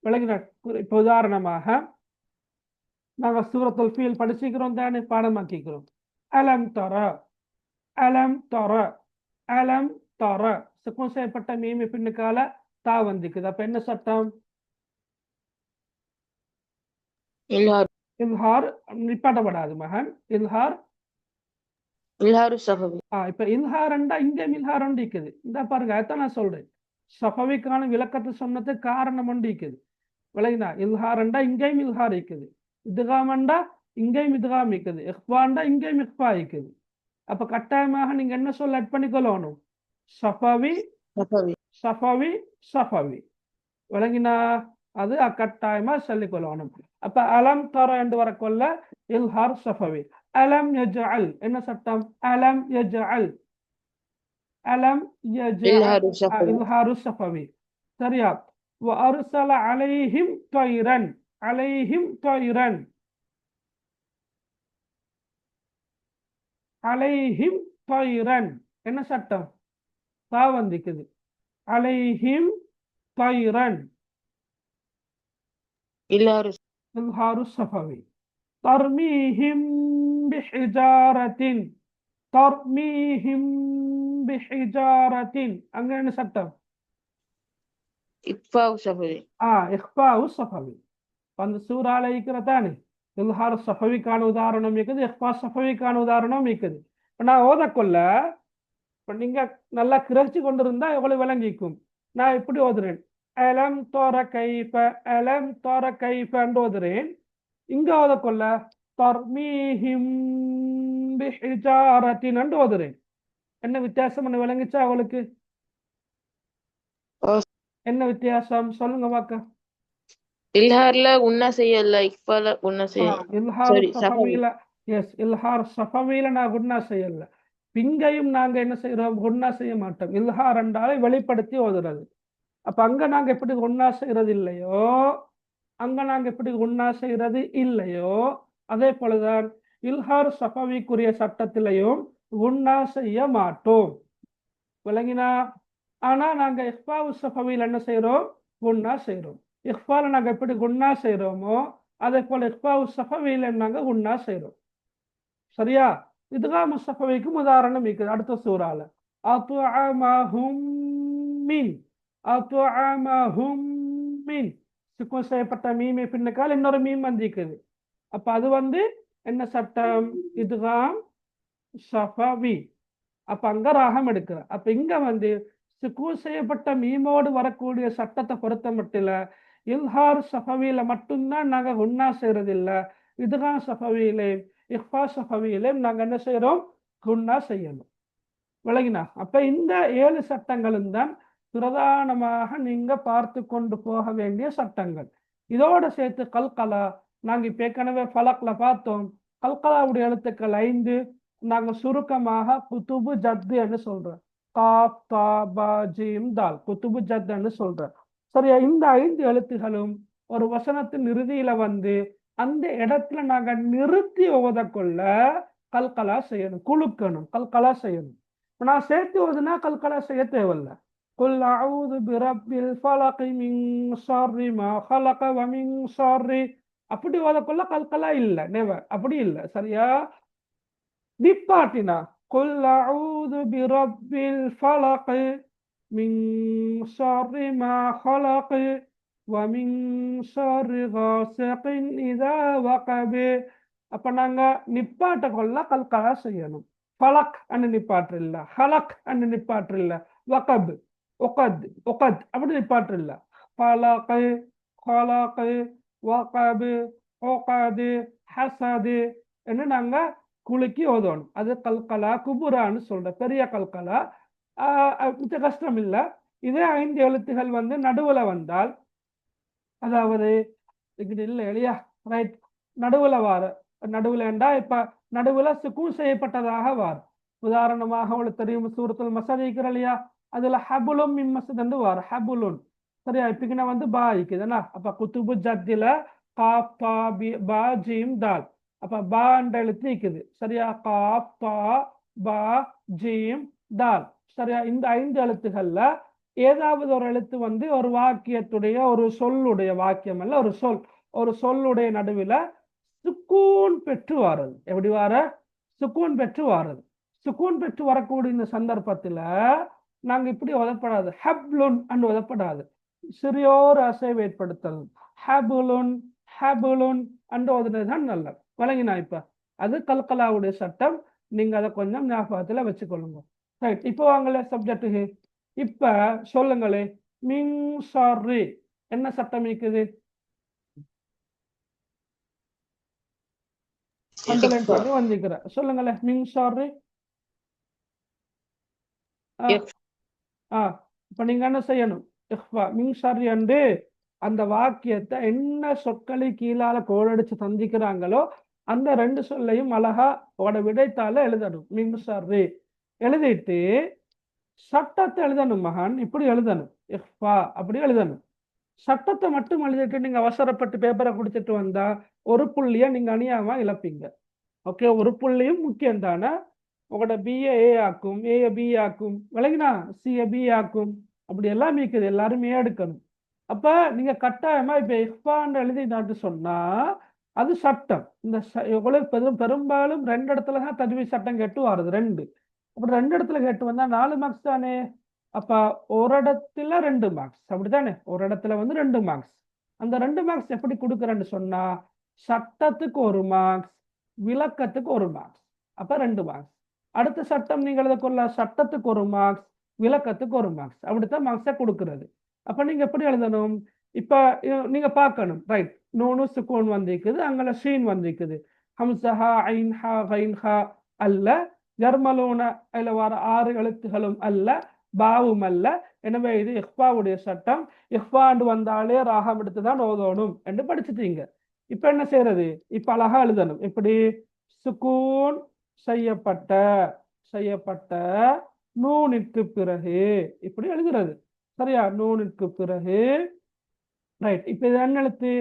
விளங்கின? இப்ப உதாரணமாக நாங்க சூரத்துல் ஃபீல் படிச்சுக்கிறோம் தானே, பாடமாக்கிக்கிறோம். அலம் தர, அலம் தர, அலம் தர. சுக்கூன் செய்யப்பட்ட மீமி பின்னுக்கால தா வந்துக்குது. அப்ப என்ன சட்டம்? இல்ஹார் நிப்பாட்டப்படாது மகன். இல்ஹார் சஃபவி. இப்ப இல்ஹாரண்டா இங்க மில்ஹார் ஒன்று இருக்குது. இந்த பாருங்க, அதான் நான் சொல்றேன். சஃபவிக்கான விளக்கத்தை சொன்னதுக்கு காரணம் ஒன்று இருக்குது. விளங்கினா? இல்ஹாரண்டா இங்கேயும் இல்ஹார் இருக்குது, இதுகாமண்டா இங்கேயும் இதுகாம் இருக்குது, இஹ்ஃபாண்டா இங்கேயும் இஹ்ஃபா இருக்குது. அப்ப கட்டாயமாக நீங்க என்ன சொல்ல ஆட் பண்ணிக்கொள்ளணும்? சஃபவி சஃபவி. விளங்கினா? அது கட்டாயமா சொல்லிக்கொள்ளணும். அப்ப அலம் தர என்று வரக்கொள்ள இல்ஹார் சஃபவி. அலம் யஜ்அல் என்ன சட்டம்? அலம் யஜ்அல், அலம் யஜ்அல், இல்ஹாரு ஷஃபவி. இல்ஹாரு ஷஃபவி. சரியா? وأرسل عليهم طيرا، عليهم طيرا، عليهم طيرا என்ன சட்டம்? தா வந்திக்குது. عليهم طيرا இல்ஹாரு إظهار الصفوي. ترميهم بحجارة، ترميهم بحجارة அங்க என்ன சட்டம்? இக்ஃபாவு ஷஃபவி. இஹ்ஃபாவு ஸஃபவி. அந்த சூறால இருக்கிறதானே இல்ஹார் ஸஃபவிக்கான உதாரணம் இருக்குது, இஹ்ஃபா ஸஃபவிக்கான உதாரணம் இருக்குது. இப்போ நான் ஓதக்கொள்ள இப்போ நீங்க நல்லா கிரகிச்சு கொண்டிருந்தா எவ்வளவு விளங்கிக்கும். நான் இப்படி ஓதுறேன், அலம் தோர கைஃப, அலம் தோர கைஃபன்னு ஓதுறேன். இங்க ஓதக்கொள்ள தர்மீஹிம் பிஹிஜாரத்தின் என்று ஓதுறேன். என்ன வித்தியாசம் என்ன விளங்கிச்சா அவளுக்கு? என்ன வித்தியாசம் சொல்லுங்க பாக்க. இல்ஹார்ல உன்னா செய்யல, இக்ஃபால உன்னா செய்ய. இல்ஹார் Sorry, ஸஃபவில, எஸ் இல்ஹார் ஸஃபவில நான் குன்னா செய்யல. இங்கேயும் நாங்க என்ன செய்யறோம்? குன்னா செய்ய மாட்டோம். இல்ஹார் என்றாலே வெளிப்படுத்தி ஓதுறது. அப்ப அங்க நாங்க எப்படி குன்னா செய்யறது இல்லையோ, அங்க நாங்க எப்படி குன்னா செய்யறது இல்லையோ, அதே போலதான் இல்ஹார் ஸஃபவிக்குரிய சட்டத்திலையும் குன்னா செய்ய மாட்டோம். விளங்கினா? ஆனா நாங்க இஹ்ஃபாவு ஸஃபவில என்ன செய்யறோம்? குன்னா செய்யறோம். இஹ்ஃபால நாங்க எப்படி குன்னா செய்யறோமோ அதே போல இஹ்ஃபாவு ஸஃபவில நாங்க குன்னா செய்யறோம். சரியா? இத்காமு ஸஃபவிக்கும் உதாரணம் இருக்குது அடுத்த சூறால. அத்அமஹும் மின், அத்அமஹும் மின், சுக்கூன் செய்யப்பட்ட மீமை பின்னுக்கால் இன்னொரு மீம் வந்திருக்குது. அப்ப அது என்ன சட்டம்? இத்காம் ஸஃபவி. அப்ப அங்க ராகம் எடுக்கிற. அப்ப இங்க சுக்கூன் செய்யப்பட்ட மீமோடு வரக்கூடிய சட்டத்தை பொறுத்த மட்டும் இல்ஹார் ஸஃபவில மட்டும்தான் நாங்க குன்னா செய்யறது இல்ல. இத்காம் ஸஃபவியிலே இஹ்ஃபா ஸஃபவியிலே நாங்க என்ன செய்யறோம்? குன்னா செய்யணும். விளங்கினா? அப்ப இந்த 7 சட்டங்களும் தான் பிரதானமாக நீங்க பார்த்து கொண்டு போக வேண்டிய சட்டங்கள். இதோட சேர்த்து கல்கலா நாங்க இப்ப ஏற்கனவே ஃபலக்ல பார்த்தோம். கல்கலாவுடைய எழுத்துக்கள் 5 நாங்க சுருக்கமாக குத்துபு ஜத்து என்று சொல்றோம். காஃப் தா பா ஜீம் தால், குத்துபு ஜத்துன்னு சொல்றோம். சரியா? இந்த 5 எழுத்துகளும் ஒரு வசனத்தின் இறுதியில அந்த இடத்துல நாங்க நிறுத்தி ஓதக்கொள்ள கல்கலா செய்யணும், குலுக்கணும், கல்கலா செய்யணும். நான் சேர்த்து ஓதுனா கல்கலா செய்ய தேவையில்ல. குல் அஊது பிரப்பில் ஃபலக் மின் ஷர்ரி மா ஹலக வ மின் ஷர்ரி, அப்படி ஓதக்கொள்ள கல்கலா இல்ல, நெவர், அப்படி இல்ல. சரியா? நிப்பாட்டினா குல் அஊது பிரப்பில் ஃபலக் மின் ஷர்ரி மா ஹலக வ மின் ஷர்ரி காஸிகின் இதா வகப. அப்ப நாங்க நிப்பாட்ட கொள்ள கல்கலா செய்யணும். ஃபலக் அன்னு நிப்பாட்டு இல்ல, ஹலக் அன்னு நிப்பாட்டு இல்ல, வகப் ஒகத் ஒகத் அப்படி நிப்பாட்டு இல்ல. ஃபலக் ஹலக் வகப் ஒகத் ஹஸத் என்று நாங்க குலுக்கி ஓதணும். அது கல்கலா குபுரான்னு சொல்ற பெரிய கல்கலா. மிச்ச கஷ்டம் இல்ல. இதே 5 எழுத்துகள் நடுவுல வந்தால், அதாவது இது இல்லை இல்லையா? ரைட், நடுவுல வார, நடுவுல என்றா இப்ப நடுவுல சுக்கூன் செய்யப்பட்டதாக வார். உதாரணமாக உங்களுக்கு தெரியும் சூரத்துல் மஸத் இருக்கிற இல்லையா? அதுல ஹபுலும் மின் மஸத் என்று வார், ஹபுலுன். சரியா? இப்ப பா இருக்குதுன்னா, அப்ப குத்துபு ஜத்தில காஃப் தா பா ஜீம் தால், அப்ப பா என்ற எழுத்து இருக்குது. சரியா? காஃப் தா பா ஜீம் தால். சரியா? இந்த 5 எழுத்துக்கள்ல ஏதாவது ஒரு எழுத்து ஒரு வாக்கியத்துடைய ஒரு சொல்லுடைய வாக்கியம் அல்ல, ஒரு சொல், ஒரு சொல்லுடைய நடுவில் சுக்கூன் பெற்று வாரது. எப்படி வார? சுக்கூன் பெற்று வாரது. சுக்கூன் பெற்று வரக்கூடிய இந்த சந்தர்ப்பத்துல நாங்க இப்படி உதப்படாது, ஹப்லுன் அன்று உதப்படாது, சிறியோர் அசைவு ஏற்படுத்தல், ஹபுலுன் ஹபுலுன் அன்று உதனதுதான் நல்லது. வழங்கினா இப்ப அது கல்கலாவுடைய சட்டம். நீங்க அதை கொஞ்சம் ஞாபகத்துல வச்சுக்கொள்ளுங்க. ரைட், இப்போ வாங்கல சப்ஜெக்டுக்கு. இப்ப சொல்லுங்களே, மின் ஷர்ரி என்ன சட்டம் இருக்குது? வந்திருக்கிற சொல்லுங்களே, மின் ஷர்ரி. இப்ப நீங்க என்ன செய்யணும்? இஹ்ஃபா மின் ஷர்ரி என்று அந்த வாக்கியத்தை என்ன சொற்களை கீழால கோடடிச்சு தந்திக்கிறாங்களோ அந்த 2 சொல்லையும் அழகா உங்களோட விடைத்தாள எழுதணும். மின் சர்ரி எழுதிட்டு சட்டத்தை எழுதணும் மகான். இப்படி எழுதணும். இஃபா அப்படி எழுதணும். சட்டத்தை மட்டும் எழுதிட்டு நீங்க அவசரப்பட்டு பேப்பரை கொடுத்துட்டு வந்தா ஒரு புள்ளிய நீங்க அநியாயமா இழப்பீங்க. ஓகே, ஒரு புள்ளியும் முக்கியம் தானே. உங்களோட பிஏ ஏ ஆக்கும், ஏ பி ஆக்கும், விளங்கினா சிஏ பி ஆக்கும். அப்படி எல்லாம் இருக்குது, எல்லாருமே எடுக்கணும். அப்ப நீங்க கட்டாயமா இப்ப இஃபான்னு எழுதினாட்டு சொன்னா அது சட்டம். இந்த எவ்வளவு பெரும்பாலும் 2 இடத்துல தான் தஜ்வீத் சட்டம் கேட்டு வருது. 2 அப்படி 2 இடத்துல கேட்டு வந்தா 4 மார்க்ஸ் தானே. அப்ப ஒரு இடத்துல 2 மார்க்ஸ், அப்படித்தானே. ஒரு இடத்துல 2 மார்க்ஸ். அந்த 2 மார்க்ஸ் எப்படி கொடுக்குறேன்னு சொன்னா சட்டத்துக்கு 1 மார்க்ஸ், விளக்கத்துக்கு 1 மார்க்ஸ். அப்ப 2 மார்க்ஸ். அடுத்த சட்டம் நீங்க எழுதக்கொள்ள சட்டத்துக்கு 1 மார்க்ஸ், விளக்கத்துக்கு 1 மார்க்ஸ். அப்படித்தான் மார்க்ஸை கொடுக்கறது. அப்ப நீங்க எப்படி எழுதணும்? இப்ப நீங்க பார்க்கணும். ரைட், நூனு சுக்கூன் வந்திருக்குது, அங்கே ஷீன் வந்திருக்குது. ஹம்சஹா ஐன்ஹா கைன்ஹா அல்ல, ஜர்மலூன அதில் வர 6 எழுத்துகளும் அல்ல, பாவும் அல்ல. எனவே இது இஹ்பாவுடைய சட்டம். இஹ்பாண்டு வந்தாலே ராகம் எடுத்துதான் ஓதணும் என்று படிச்சுட்டீங்க. இப்ப என்ன செய்யறது? இப்ப அழகா எழுதணும். இப்படி சுக்கூன் செய்யப்பட்ட நூனிற்கு பிறகு இப்படி எழுதுறது. சரியா? நூனிற்கு பிறகு. ரைட், இப்ப இது என்ன எழுத்து?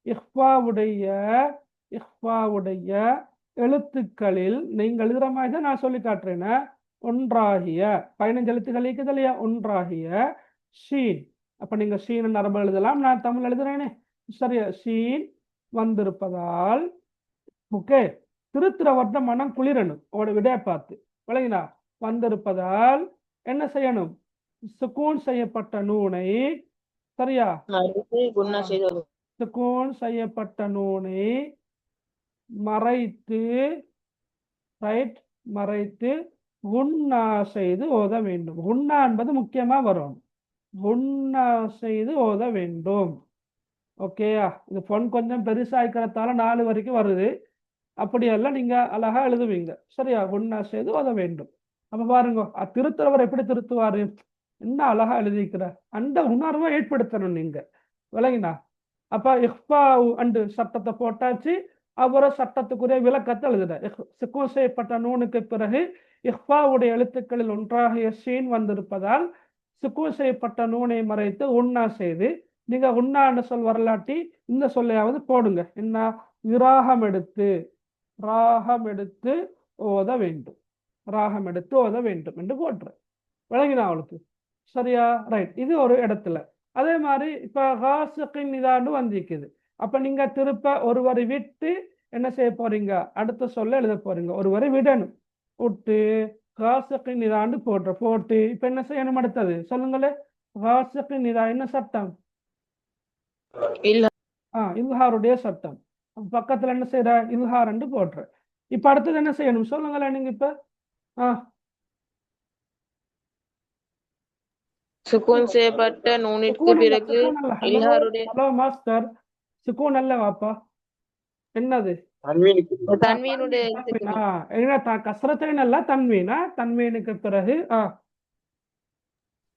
இஹ்பாவுடைய எழுத்துக்களில் நீங்க எழுதுற மாதிரி தான் நான் சொல்லி காட்டுறேன்னா ஒன்றாகிய 15 எழுத்துக்கள் இருக்குது இல்லையா? ஒன்றாகிய ஷீன். அப்ப நீங்க ஷீன் நரம்பு எழுதலாம், நான் தமிழ் எழுதுறேனே. சரியா? ஷீன் வந்திருப்பதால் ஓகே திருத்துறவர்த மனம் குளிரணும். உங்களோட விடைய பார்த்து விளங்கினா வந்திருப்பதால் என்ன செய்யணும்? சுக்கூன் செய்யப்பட்ட நூனை, சரியா? சுக்கூன் செய்யப்பட்ட நூனை மறைத்து, ரைட், மறைத்து குன்னா செய்து ஓத வேண்டும். குன்னா என்பது முக்கியமா வரும். குன்னா செய்து ஓத வேண்டும். ஓகேயா? இது பொன் கொஞ்சம் பெருசாய்க்கிறதால 4 வரைக்கும் வருது. அப்படியெல்லாம் நீங்க அழகா எழுதுவீங்க. சரியா? குன்னா செய்து ஓத வேண்டும். அப்ப பாருங்க, திருத்துறவர் எப்படி திருத்துவாரு? என்ன அழகா எழுதிக்கிறார். அந்த உணர்வை ஏற்படுத்தணும் நீங்க, விளங்கினா. அப்ப இஹ்பா அண்டு சட்டத்தை போட்டாச்சு. அப்புறம் சட்டத்துக்குரிய விளக்கத்தை எழுதுற. சுக்கூன் செய்யப்பட்ட நூனுக்கு பிறகு இஹ்பாவுடைய எழுத்துக்களில் ஒன்றாகிய ஷீன் வந்திருப்பதால் சுக்கூன் செய்யப்பட்ட நூனை மறைத்து உண்ணா செய்து, நீங்க உண்ணான்னு சொல் வரலாட்டி இந்த சொல்லையாவது போடுங்க. என்ன? விராகம் எடுத்து, ராகம் எடுத்து ஓத வேண்டும், ராகம் எடுத்து ஓத வேண்டும் என்று போட்டுற. விளங்கினா அவளுக்கு? சரியா? ரைட், இது ஒரு இடத்துல. அதே மாதிரி இப்ப காசுக்கின் இதாண்டு வந்திருக்குது. அப்ப நீங்க திருப்ப ஒரு வரி விட்டு என்ன செய்ய போறீங்க? அடுத்த சொல்ல எழுத போறீங்க. ஒரு வரி விடணும், விட்டு காசுக்கின் இதாண்டு போட்டு இப்ப என்ன செய்யணும்? அடுத்தது சொல்லுங்களே. காசுக்கின் இதா என்ன சட்டம்? இல்ஹாருடைய சட்டம். பக்கத்துல என்ன செய்யற? இல்ஹார் என்று போடுற. இப்ப அடுத்தது என்ன செய்யணும் சொல்லுங்களேன் நீங்க. இப்ப சுக்கூன் செய்யப்பட்ட நூனிற்கு பிறகு ஹலோ மாஸ்டர், சுக்கூன் அல்ல வாப்பா, என்னது? தன்வீனுடைய கஸ்ரத்தைன் அல்ல, தன்வீனா. தன்வீனுக்கு பிறகு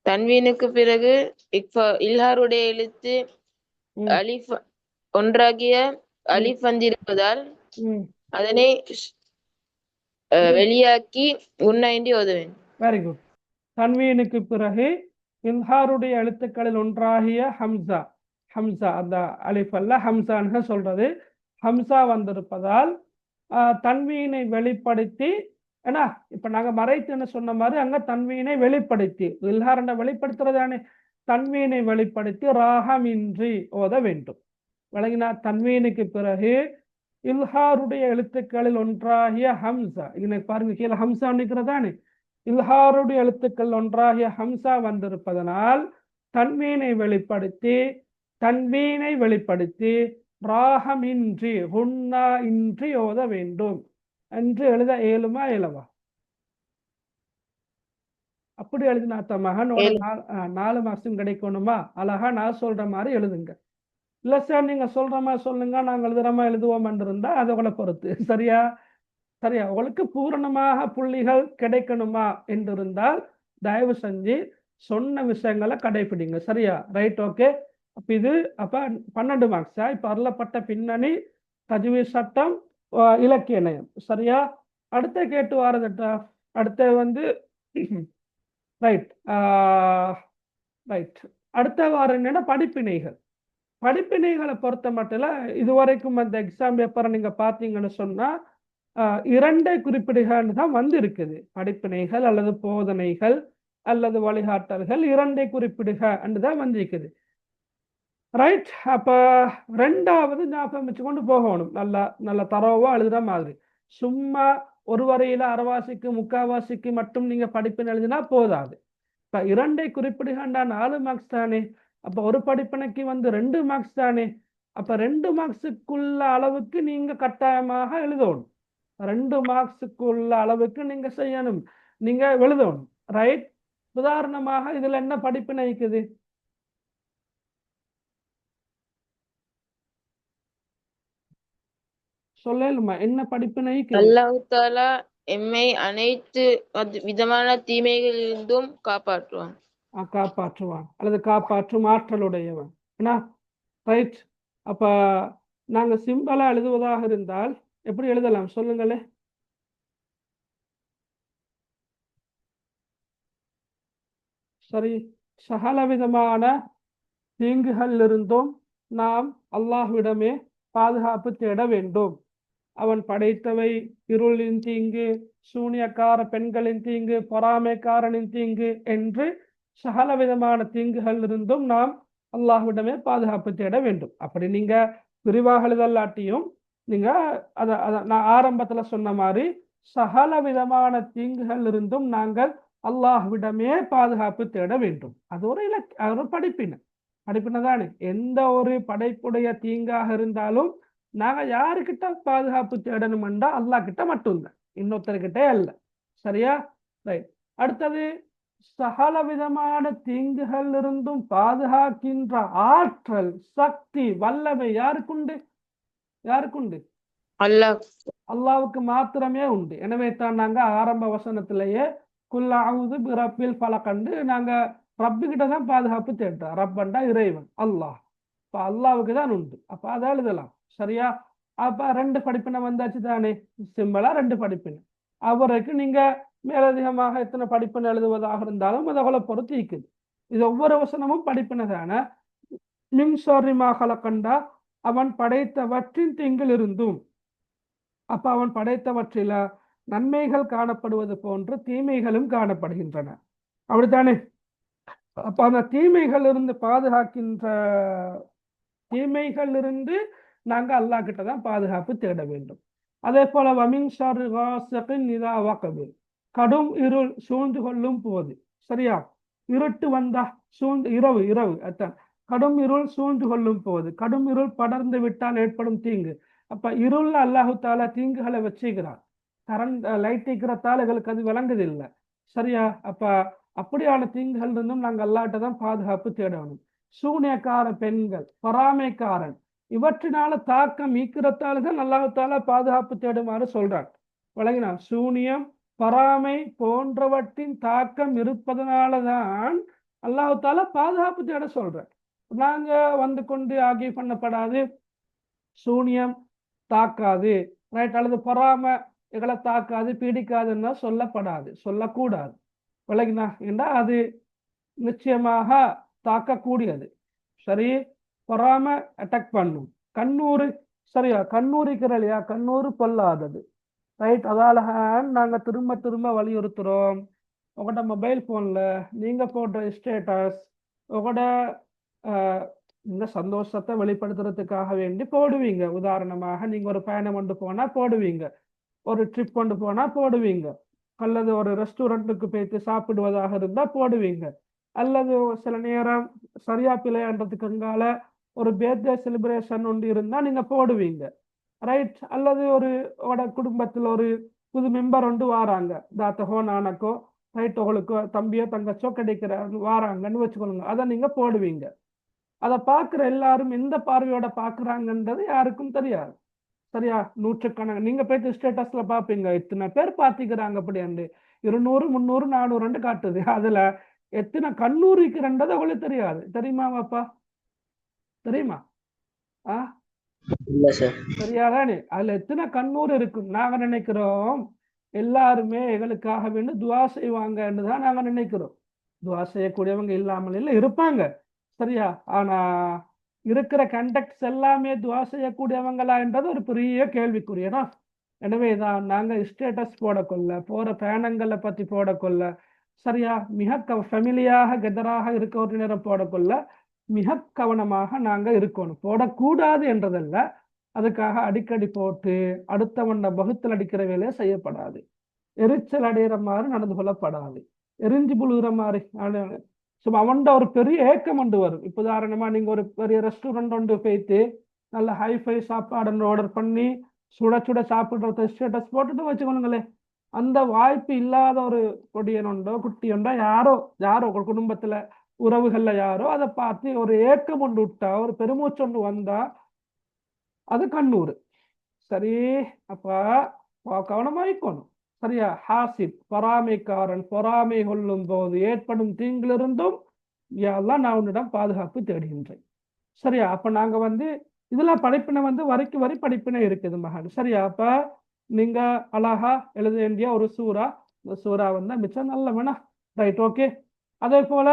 தன்வீனுக்கு பிறகு இல்ஹாருடைய எழுத்து அலிஃப் ஒன்றாகிய அலிஃப் வந்திருப்பதால் அதனை வெளியாக்கி உன்னைண்டி ஓத வேண்டும். Very good. தன்வீனுக்கு பிறகு இல்ஹாருடைய எழுத்துக்களில் ஒன்றாகிய ஹம்சா, அந்த அலிஃப் அல்ல ஹம்சான்னு சொல்றது. ஹம்சா வந்திருப்பதால் தன்வீனை வெளிப்படுத்தி, ஏன்னா இப்ப நாங்க மறைத்துன்னு சொன்ன மாதிரி அங்க தன்வீனை வெளிப்படுத்தி, இல்ஹாரண்ட வெளிப்படுத்துறதானே, தன்வீனை வெளிப்படுத்தி ராகமின்றி ஓத வேண்டும். விளங்கினா? தன்வீனுக்கு பிறகு இல்ஹாருடைய எழுத்துக்களில் ஒன்றாகிய ஹம்சா, இன்னைக்கு பாருங்க கீழே ஹம்சா நிற்கிறதானே, இல்ஹாருடைய எழுத்துக்கள் ஒன்றாகிய ஹம்சா வந்திருப்பதனால் தன்வீனை வெளிப்படுத்தி ராகமின்றி குன்னா இன்றி ஓத வேண்டும் என்று எழுத இயலுமா? இயலவா? அப்படி எழுதினாத்த மகன் 4 மாசம் கிடைக்கணுமா? அழகா நான் சொல்ற மாதிரி எழுதுங்க. இல்ல சார் நீங்க சொல்ற மாதிரி சொல்லுங்க, நாங்க எழுதுற மாதிரி எழுதுவோம் இருந்தா அதோட பொறுத்து. சரியா? உங்களுக்கு பூரணமாக புள்ளிகள் கிடைக்கணுமா என்று இருந்தால் தயவு செஞ்சு சொன்ன விஷயங்களை கடைபிடிங்க. சரியா? Right, okay. அப்ப இது 12 மார்க்ஸா? இப்ப அருளப்பட்ட பின்னணி, தஜ்வீத் சட்டம், இலக்கிய நயம். சரியா? அடுத்த கேட்டு வாரதட்டா. அடுத்த வந்து ரைட் ரைட். அடுத்த வாரம் என்னன்னா படிப்பினைகள். படிப்பினைகளை பொறுத்த மட்டும் இதுவரைக்கும் அந்த எக்ஸாம் பேப்பரை நீங்க பார்த்தீங்கன்னு சொன்னா 2 குறிப்பிடுகள்னு தான் வந்து இருக்குது. படிப்பினைகள் அல்லது போதனைகள் அல்லது வழிகாட்டல்கள் 2 குறிப்பிடுக தான் வந்திருக்குது. ரைட். அப்ப 2வது ஞாபகம் வச்சுக்கொண்டு போகணும். நல்ல தரவா எழுதுற மாதிரி. சும்மா ஒரு வரையில அரைவாசிக்கு முக்காவாசிக்கு மட்டும் நீங்க படிப்பினை எழுதினா போதாது. இப்ப 2 குறிப்பிடுகண்டா 4 மார்க்ஸ் தானே. அப்ப ஒரு படிப்பினைக்கு வந்து 2 மார்க்ஸ் தானே. அப்ப 2 மார்க்ஸுக்குள்ள அளவுக்கு நீங்க கட்டாயமாக எழுதணும். 2 மார்க்ஸுக்குள்ள அளவுக்கு நீங்க செய்யணும், நீங்க எழுதணும். ரைட். உதாரணமாக இதுல என்ன படிப்பினை இருக்குது? சொல்லலுமா என்ன படிப்பினை? அல்லாஹ் தஆலா எம்மை அனைத்து விதமான தீமைகளிலிருந்தும் காப்பாற்றுவான். காப்பாற்றுவான் அல்லது காப்பாற்றும் ஆற்றலுடையவன். ரைட். அப்ப நாங்க சிம்பிளா எழுதுவதாக இருந்தால் எப்படி எழுதலாம் சொல்லுங்களே? சரி. சகல விதமான தீங்குகள் இருந்தும் நாம் அல்லாஹ்விடமே பாதுகாப்பு தேட வேண்டும். அவன் படைத்தவை இருளின் தீங்கு, சூனியக்கார பெண்களின் தீங்கு, பொறாமைக்காரனின் தீங்கு என்று சகல விதமான தீங்குகள் இருந்தும் நாம் அல்லாஹ்விடமே பாதுகாப்பு தேட வேண்டும். அப்படி நீங்க விரிவாக எழுதலாட்டியும் நீங்க நான் ஆரம்பத்துல சொன்ன மாதிரி சகல விதமான தீங்குகள் இருந்தும் நாங்கள் அல்லாஹ்விடமே பாதுகாப்பு தேட வேண்டும். அது ஒரு படிப்பினை தானே. எந்த ஒரு படைப்புடைய தீங்காக இருந்தாலும் நாங்க யாருக்கிட்ட பாதுகாப்பு தேடணும்டா அல்லாஹ் கிட்ட மட்டும்தான், இன்னொருத்தர்கிட்ட அல்ல. சரியா? ரைட். அடுத்தது சகல விதமான தீங்குகள் இருந்தும் பாதுகாக்கின்ற ஆற்றல், சக்தி, வல்லமை யாருக்குண்டு? அல்லாஹ்வுக்கு மாத்திரமே உண்டு. எனவே தான் நாங்க ஆரம்ப வசனத்திலேயே குல் அஊது பிரப்பில் ஃபலக் நாங்க ரப்பு கிட்ட தான் பாதுகாப்பு தேடுறோம். ரப்பண்டா இறைவன், அல்லாஹ். இப்ப அல்லாஹ்வுக்கு தான் உண்டு. அப்ப அதை எழுதலாம். சரியா? அப்ப 2 படிப்பினை வந்தாச்சு தானே. சிம்பிளா 2 படிப்பினை. அவருக்கு நீங்க மேலதிகமாக எத்தனை படிப்பினை எழுதுவதாக இருந்தாலும் அதை பொறுத்து இருக்குது. இது ஒவ்வொரு வசனமும் படிப்பினை தானே. மின் ஷர்ரி மா கலக்கண்டா அவன் படைத்தவற்றின் தீங்கில் இருந்தும். அப்ப அவன் படைத்தவற்றில நன்மைகள் காணப்படுவது போன்று தீமைகளும் காணப்படுகின்றன. அப்படித்தானே? அப்ப அந்த தீமைகள் இருந்து பாதுகாக்கின்ற தீமைகள் இருந்து நாங்க அல்லாஹ் கிட்ட தான் பாதுகாப்பு தேட வேண்டும். அதே போல வமின் ஷர்ரி காஸிகின் இதா வகப் கடும் இருள் சூழ்ந்து கொள்ளும் போது. சரியா? இருட்டு வந்தா இரவு அதான் கடும் இருள் சூழ்ந்து கொள்ளும் போது. கடும் இருள் படர்ந்து விட்டால் ஏற்படும் தீங்கு. அப்ப இருள் அல்லாஹு தாலா தீங்குகளை வச்சுக்கிறான். கரண்ட் லைட் இருக்கிறதால எங்களுக்கு அது விளங்குது இல்லை. சரியா? அப்ப அப்படியான தீங்குகள் இருந்தும் நாங்கள் அல்லாஹ்ட்ட தான் பாதுகாப்பு தேடணும். சூனியக்கார பெண்கள், பொறாமைக்காரன் இவற்றினால தாக்கம் ஈக்கிறதால தான் அல்லாஹு தாலா பாதுகாப்பு தேடுமாறு சொல்றான். விளங்கினா? சூனியம், பொறாமை போன்றவற்றின் தாக்கம் இருப்பதனாலதான் அல்லாஹு தாலா பாதுகாப்பு தேட சொல்றான். நாங்க வந்து கொண்டு ஆகிய பண்ணப்படாது, சூனியம் தாக்காது, ரைட், அல்லது பொறாமை எங்களை தாக்காது பீடிக்காதுன்னா சொல்லக்கூடாது. விளங்கினா? என்றா அது நிச்சயமாக தாக்கக்கூடியது. சரி? பொறாம அட்டாக் பண்ணும். கண்ணூறு, சரியா? கண்ணூரிக்கிற இல்லையா? கண்ணூறு பொல்லாதது. ரைட். அதால நாங்க திரும்ப வலியுறுத்துறோம். உங்களோட மொபைல் போன்ல நீங்க போடுற ஸ்டேட்டஸ் உங்களோட இந்த சந்தோஷத்தை வெளிப்படுத்துறதுக்காக வேண்டி போடுவீங்க. உதாரணமாக நீங்க ஒரு பயணம் கொண்டு போனா போடுவீங்க, ஒரு ட்ரிப் கொண்டு போனா போடுவீங்க, அல்லது ஒரு ரெஸ்டாரண்ட்டுக்கு போயிட்டு சாப்பிடுவதாக இருந்தா போடுவீங்க, அல்லது சில நேரம் சரியா பிள்ளையான்றதுக்குங்கால ஒரு பர்த்டே செலிப்ரேஷன் ஒன்று இருந்தா நீங்க போடுவீங்க. ரைட். அல்லது ஒரு குடும்பத்தில் ஒரு புது மெம்பர் ஒன்று வாராங்க, தாத்தகோ நானக்கோ, ரைட், உங்களுக்கு தம்பியோ தங்கச்சோ கிடைக்கிற வாராங்கன்னு வச்சுக்கோங்க, அதை நீங்க போடுவீங்க. அதை பார்க்குற எல்லாரும் எந்த பார்வையோட பார்க்குறாங்கன்றது யாருக்கும் தெரியாது. சரியா? நூற்றுக்கணக்கு நீங்க போயிட்டு ஸ்டேட்டஸ்ல பார்ப்பீங்க, எத்தனை பேர் பார்த்திக்கிறாங்க அப்படியாண்டு 200 300 400 காட்டுது. அதுல எத்தனை கண்ணூரிக்குறன்றது அவங்களுக்கு தெரியாது. தெரியுமா பாப்பா? தெரியுமா? இல்ல சார். சரியாதானே? அதுல எத்தனை கண்ணூர் இருக்கும். நாங்க நினைக்கிறோம் எல்லாருமே எங்களுக்காக வேண்டி துவா செய்வாங்கன்னு தான் நாங்க நினைக்கிறோம். துவா செய்யக்கூடியவங்க இல்லாமல் இல்லை, இருப்பாங்க. சரியா? ஆனா இருக்கிற கண்டக்ட்ஸ் எல்லாமே துவா செய்யக்கூடியவங்களா என்றது ஒரு பெரிய கேள்விக்குரியனா. எனவே தான் நாங்க ஸ்டேட்டஸ் போடக்கொள்ள, போற பயணங்களை பத்தி போடக்கொள்ள, சரியா, மிக ஃபெமிலியாக கெதராக இருக்க ஒரு நேரம் போடக்கொள்ள மிக கவனமாக நாங்க இருக்கணும். போடக்கூடாது என்றதல்ல, அதுக்காக அடிக்கடி போட்டு அடுத்தவண்ட வகுத்தல் அடிக்கிற வேலையை செய்யப்படாது. எரிச்சல் அடைகிற மாதிரி நடந்து கொள்ளப்படாது. எரிஞ்சு புழுகிற மாதிரி சும்மா அவன்ட ஒரு பெரிய ஏக்கம் கொண்டு வரும். இப்போ உதாரணமா நீங்க ஒரு பெரிய ரெஸ்டாரண்ட் ஒன்று போயிட்டு நல்ல ஹைஃபை சாப்பாடு ஆர்டர் பண்ணி சுட சுட சாப்பிடுறத ஸ்டேட்டஸ் போட்டுட்டு வச்சுக்கணுங்களே, அந்த வாய்ப்பு இல்லாத ஒரு கொடியனுண்டோ குட்டியுண்டோ யாரோ யாரோ ஒரு குடும்பத்துல உறவுகள்ல யாரோ அதை பார்த்து ஒரு ஏக்கம் ஒன்று விட்டா, ஒரு பெருமூச்சு ஒன்று வந்தா அது கண்ணூர். சரி, அப்ப கவனமாயிக்கணும். சரியா? ஹாசிப் பொறாமைக்காரன் பொறாமை கொள்ளும் போது ஏற்படும் தீங்கிலிருந்தும் எல்லாம் நான் உன்னிடம் பாதுகாப்பு தேடுகின்றேன். சரியா? அப்ப நாங்க இதுல படிப்பினை வரிக்கு வரி படிப்பினை இருக்குது மகன். சரியா? அப்ப நீங்க அழகா எழுத வேண்டிய ஒரு சூறா, இந்த சூறா மிச்சம் நல்ல வேணா. Right, okay. அதே போல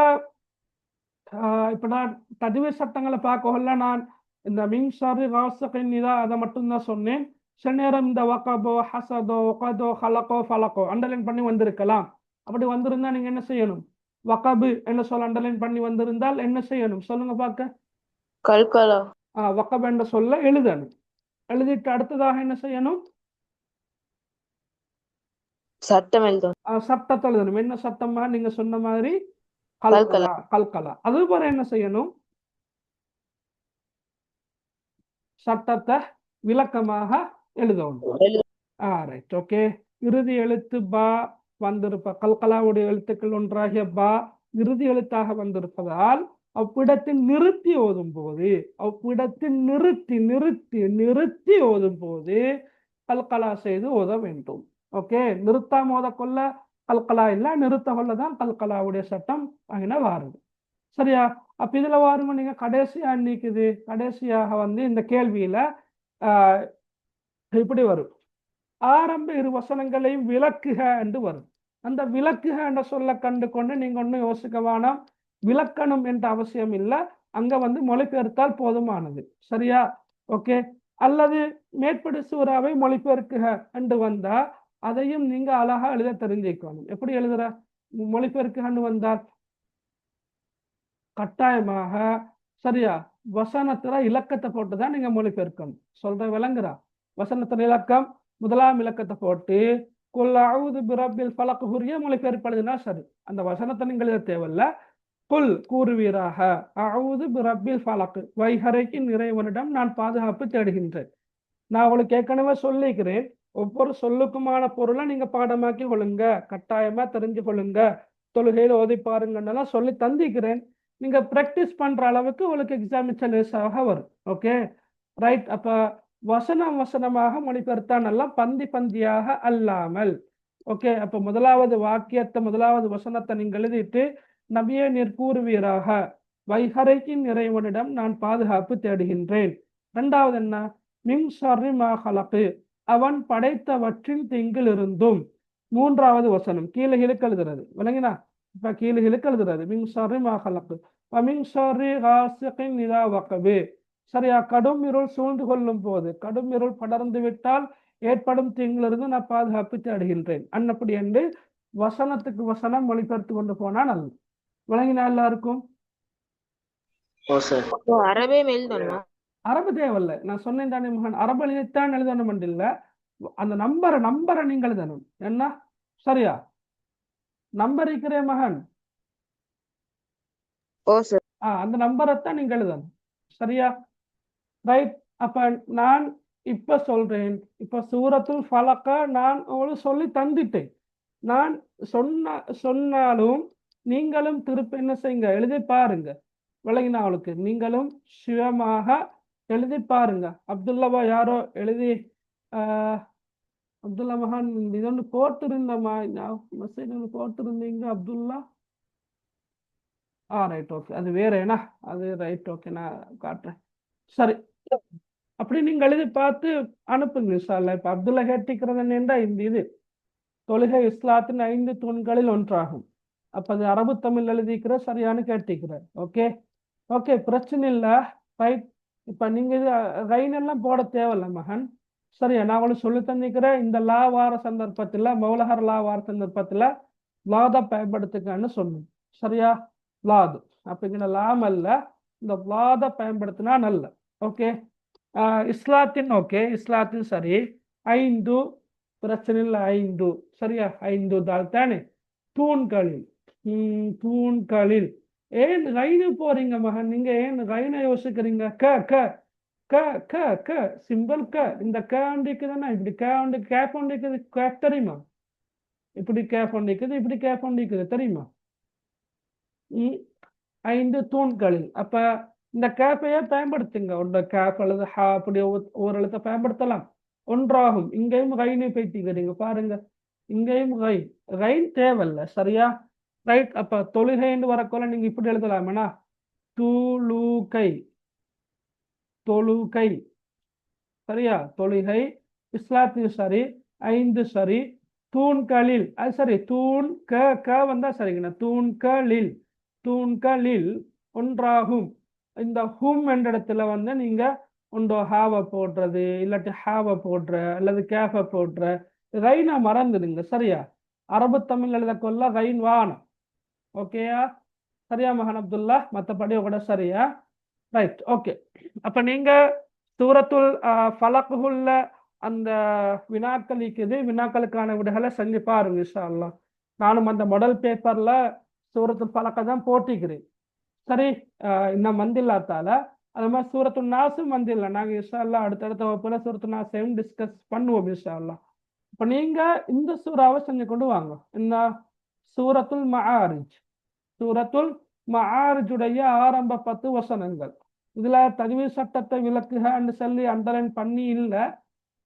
இப்ப நான் தஜ்வீத் சட்டங்களை பார்க்கல, நான் இந்த மின்சாரி ராசகின் அதை மட்டும்தான் சொன்னேன். சில நேரம் இந்த வகபோ ஹசதோ ஒகதோ ஹலகோ ஃபலகோ அண்டர்லைன் பண்ணி வந்திருக்கலாம். அப்படி வந்திருந்தா நீங்க என்ன செய்யணும்? வகபு என்ன சொல்ல அண்டர்லைன் பண்ணி வந்திருந்தால் என்ன செய்யணும் சொல்லுங்க பார்க்க? கல்கலா. வகபு என்ற சொல்ல எழுதணும். எழுதிட்டு அடுத்ததாக என்ன செய்யணும்? சட்டம் எழுதணும். சட்டத்தை எழுதணும். என்ன சட்டமா? நீங்க சொன்ன மாதிரி கல்கலா. கல்கலா. அது போல என்ன செய்யணும்? சட்டத்தை விளக்கமாக எழுதணும். Right, okay. இறுதி எழுத்து பா வந்திருப்ப கல்கலாவுடைய எழுத்துக்கள் ஒன்றாகிய பா இறுதி எழுத்தாக வந்திருப்பதால் அவ்விடத்தில் நிறுத்தி ஓதும் போது அவ்விடத்தில் நிறுத்தி நிறுத்தி நிறுத்தி ஓதும் போது கல்கலா செய்து ஓத வேண்டும். ஓகே, நிறுத்தாம ஓத கொள்ள கல்கலா இல்ல, நிறுத்த கொள்ளதான் கல்கலாவுடைய சட்டம் அங்கே வாருது. சரியா? அப்ப இதுல வாருங்க நீங்க கடைசியா நிக்குது. கடைசியாக இந்த கேள்வியில இப்படி வரும், ஆரம்ப இரு வசனங்களையும் விளக்குக என்று வரும். அந்த விளக்குக என்ற சொல்ல கண்டு கொண்டு நீங்க ஒன்னும் யோசிக்க வேணாம், விளக்கணும் என்ற அவசியம் இல்லை. அங்க மொழிபெயர்த்தால் போதுமானது. சரியா? ஓகே. அல்லது மேற்படி சூறாவை மொழிபெயர்க்குக என்று வந்தா அதையும் நீங்க அழகா எழுத தெரிஞ்சுக்கணும். எப்படி எழுதுற? மொழிபெயர்க்குகன்னு வந்தால் கட்டாயமாக சரியா வசனத்துல இலக்கத்தை போட்டுதான் நீங்க மொழிபெயர்க்கணும். சொல்ற விளங்குறா? வசனத்துல இலக்கம் முதலாம் இலக்கத்தை போட்டு குல் அஊது பிரப்பில் ஃபலக் ஹுரிய மொழிபெயர்ப்படுதுன்னா சரி. அந்த வசனத்தை நீங்கள் எழுத தேவையில்ல. குல் கூறுவீராக அஊது பிரப்பில் ஃபலக், வைஹரைக்கின் இறைவனிடம் நான் பாதுகாப்பு தேடுகின்றேன். நான் உங்களுக்கு ஏற்கனவே சொல்லிக்கிறேன், ஒவ்வொரு சொல்லுக்குமான பொருளை நீங்க பாடமாக்கி கொள்ளுங்க, கட்டாயமா தெரிஞ்சு கொள்ளுங்க, தொழுகையில் ஓதி பாருங்கன்னெல்லாம் சொல்லி தந்திக்கிறேன். நீங்க பிராக்டிஸ் பண்ற அளவுக்கு உங்களுக்கு எக்ஸாமினேஷன் லேசாக வரும். Okay, right. அப்ப வசனம் வசனமாக மொழிபெயர்த்தா நல்லா, பந்தி பந்தியாக அல்லாமல். ஓகே, அப்ப முதலாவது வாக்கியத்தை முதலாவது வசனத்தை நீங்க எழுதிட்டு நபியே நீர் கூறுவீராக வைஹரைக்கின் இறைவனிடம் நான் பாதுகாப்பு தேடுகின்றேன். இரண்டாவது என்ன? மின் ஷர்ரி மா ஹலக், அவன் படைத்தவற்றின் தீங்கில் இருந்தும். மூன்றாவது வசனம் கீழே எழுதுறது விளங்கினா? இப்ப கீழே எழுதுறது மின் ஷர்ரி மா ஹலக் வமின் ஷர்ரி காசிகின் இதா வகபு. சரியா? கடும் இருள் சூழ்ந்து கொள்ளும் போது, கடும் இருள் படர்ந்து விட்டால் ஏற்படும் தீங்கிலிருந்து நான் பாதுகாப்பு தேடுகின்றேன். அன்னப்படி என்று வசனத்துக்கு வசனம் மொழிபெயர்த்து கொண்டு போனா நல்லது. விளங்கினா எல்லாருக்கும்? அரபே எழுதணுமா? அரபு தேவையில்ல. நான் சொன்னேன் தானே மகன், அரபு எழுதித்தான் எழுதணும் இல்ல, அந்த நம்பரை நீங்கள் எழுதணும். என்ன? சரியா? நம்பர் இருக்கிறே மகன், அந்த நம்பரைத்தான் நீங்க எழுதணும். சரியா? ரைட். அப்ப நான் இப்ப சொல்றேன், இப்ப சூரத்துல் ஃபலக்க நான் உங்களுக்கு சொல்லி தந்துட்டேன். நான் சொன்னாலும் நீங்களும் திருப்பி என்ன செய்யுங்க, எழுதி பாருங்க. விளங்கினா அவளுக்கு? நீங்களும் சுயமாக எழுதி பாருங்க. அப்துல்லாவா யாரோ எழுதி அப்துல்லா மகான் இதொன்று போட்டிருந்தமா, மெசேஜ் ஒன்று போட்டிருந்தீங்க அப்துல்லா. Right, okay. அது வேற ஏன்னா அது ரைட், ஓகே, நான் காட்டுறேன். சரி, அப்படி நீங்க எழுதி பார்த்து அனுப்புங்க இன்ஷா அல்லாஹ். இப்ப அப்துல்லா கேட்டிக்கிறது என்னென்றா இந்த இது தொழுகை இஸ்லாத்தின் 5 தூண்களில் ஒன்றாகும். அப்ப அது அரபு தமிழ் எழுதிக்கிற சரியானு கேட்டிக்கிறார். ஓகே ஓகே, பிரச்சனை இல்லை. ரைட். இப்ப நீங்க இது ரைன் எல்லாம் போட தேவையில்ல மகன். சரியா, நான் உங்களுக்கு சொல்லி தந்திக்கிறேன். இந்த லா வார சந்தர்ப்பத்தில் மௌலஹர் லா வார சந்தர்ப்பத்தில் லாத பயன்படுத்துக்கன்னு சொன்னேன். சரியா, லாது. அப்ப இங்க லாம் அல்ல, இந்த லாத பயன்படுத்தினா நல்ல. ஓகே, இஸ்லாத்தின் ஓகே, இஸ்லாத்தின் சரி. 5 பிரச்சனை இல்லை. 5 சரியா, 5 தால் தானே. தூண்களில் தூண்களில் ஏன் ரைனு போறீங்க மகன்? நீங்க ஏன் ரைனை யோசிக்கிறீங்க? க க க க க சிம்பிள் க. இந்த க ஒண்டிக்குதுன்னா இப்படி க ஒண்டி கேப் ஒண்டிக்குது. கேப் தெரியுமா? இப்படி கேப் ஒண்டிக்குது, இப்படி கேப் ஒண்டிக்குது தெரியுமா? 5 தூண்களில். அப்ப இந்த கேப்பையே பயன்படுத்துங்க. ஒன்ற கேப் அல்லது ஹா அப்படி ஒரு எழுத்தை பயன்படுத்தலாம். ஒன்றாகும். இங்கேயும் ரைனை பேத்திக்கிறீங்க பாருங்க. இங்கேயும் ரைன். ரைன் தேவையில்ல. சரியா, ரைட். அப்ப தொழுகைன்னு வரக்குள்ள நீங்க இப்படி எழுதலாமேனா தூளுகை, தொழுகை. சரியா, தொழுகை இஸ்லாத்தின் சரி. 5 சரி. தூண்களில் அது சரி. தூண் க க வந்தா சரிங்கண்ணா. தூண்களில், தூண்களில் ஒன்றாகும். இந்த ஹும் என்ற இடத்துல வந்து நீங்க ஒன்றோ ஹாவை போடுறது, இல்லாட்டி ஹாவை போடுற அல்லது கேஃபை போடுற. ரைனை மறந்துடுங்க. சரியா, அரபு தமிழ் எழுத கொள்ள ரைன் வானம். ஓகேயா, சரியா மகன் அப்துல்லா? மற்றபடி கூட சரியா? ரைட். ஓகே, அப்ப நீங்க சூரத்துல் ஃபலக்குள்ள அந்த வினாக்கள் இருக்குது. வினாக்களுக்கான விடைகளை செஞ்சு பாருங்க இன்ஷா அல்லாஹ். நானும் அந்த மாடல் பேப்பர்ல சூரத்துல் ஃபலக்கை தான் போட்டிக்கிறேன். சரி, இன்னும் மந்தில்லாத்தால அது மாதிரி சூரத்துல் நாசும் மந்தில்ல. நாங்கள் இன்ஷா அல்லாஹ் அடுத்தடுத்த வகுப்புல சூரத்துல் நாசையும் டிஸ்கஸ் பண்ணுவோம் இன்ஷா அல்லாஹ். இப்ப நீங்க இந்த சூறாவை செஞ்சு கொண்டு வாங்க. என்ன? சூரத்துல் மஆரிஜ். சூரத்துல் மஆரிஜுடைய ஆரம்ப 10 வசனங்கள். இதுல தஜ்வீத் சட்டத்தை விளக்குகன்னு சொல்லி அண்டர்லைன் பண்ணி இல்லை.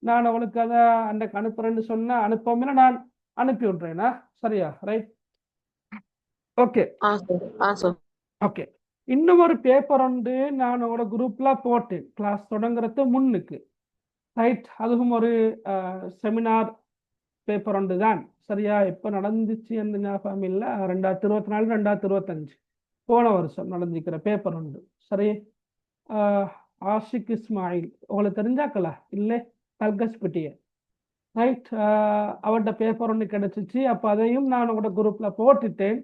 நான் அவளுக்கு அதை அன்றைக்கு அனுப்புறேன்னு சொன்ன அனுப்பாமல நான் அனுப்பி விட்றேனா? சரியா, ரைட். Okay okay. இன்னும் ஒரு பேப்பர் ஒன்று நான் உங்களோட குரூப்ல போட்டேன் கிளாஸ் தொடங்குறது முன்னுக்கு. ரைட், அதுவும் ஒரு செமினார் பேப்பர் ஒன்று தான். சரியா, எப்போ நடந்துச்சு அந்த ஞாபகம் இல்லை. 2024 2025 போன வருஷம் நடந்திருக்கிற பேப்பர் உண்டு. சரி, ஆஷிக் இஸ்மாயில் உங்களுக்கு தெரிஞ்சாக்கலா இல்லை? கல்கஸ்பட்டிய. ரைட், அவர்கிட்ட பேப்பர் ஒன்று கிடைச்சிச்சு. அப்போ அதையும் நான் உங்களோட குரூப்பில் போட்டுட்டேன்.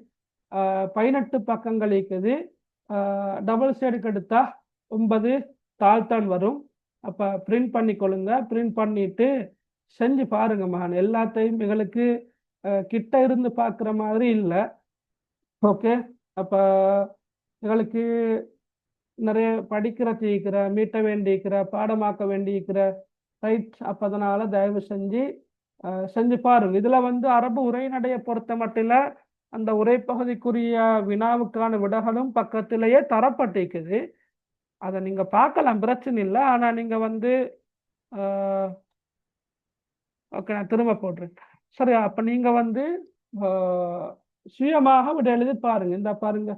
18 பக்கங்கள் இருக்குது. டபுள் சைடுக்கு எடுத்தா 9 தாழ்த்தான் வரும். அப்போ பிரிண்ட் பண்ணிக்கொள்ளுங்க. பிரிண்ட் பண்ணிட்டு செஞ்சு பாருங்க மகன். எல்லாத்தையும் எங்களுக்கு கிட்ட இருந்து பார்க்குற மாதிரி இல்லை. ஓகே, அப்போ எங்களுக்கு நிறைய படிக்கிற மீட்ட வேண்டியிருக்கிற பாடமாக்க வேண்டியிருக்கிற. ரைட், அப்போ அதனால தயவு செஞ்சு பாருங்க. இதுல வந்து அரபு உரைநடையை பொறுத்த மட்டும் அந்த உரைப்பகுதிக்குரிய வினாவுக்கான விடைகளும் பக்கத்திலேயே தரப்பட்டிருக்குது. அதை நீங்க பார்க்கலாம், பிரச்சனை இல்லை. ஆனா நீங்க வந்து ஓகே, நான் திரும்ப போடுறேன். சரி, அப்ப நீங்க வந்து சுயமாக விடை எழுதி பாருங்க. இந்த பாருங்க,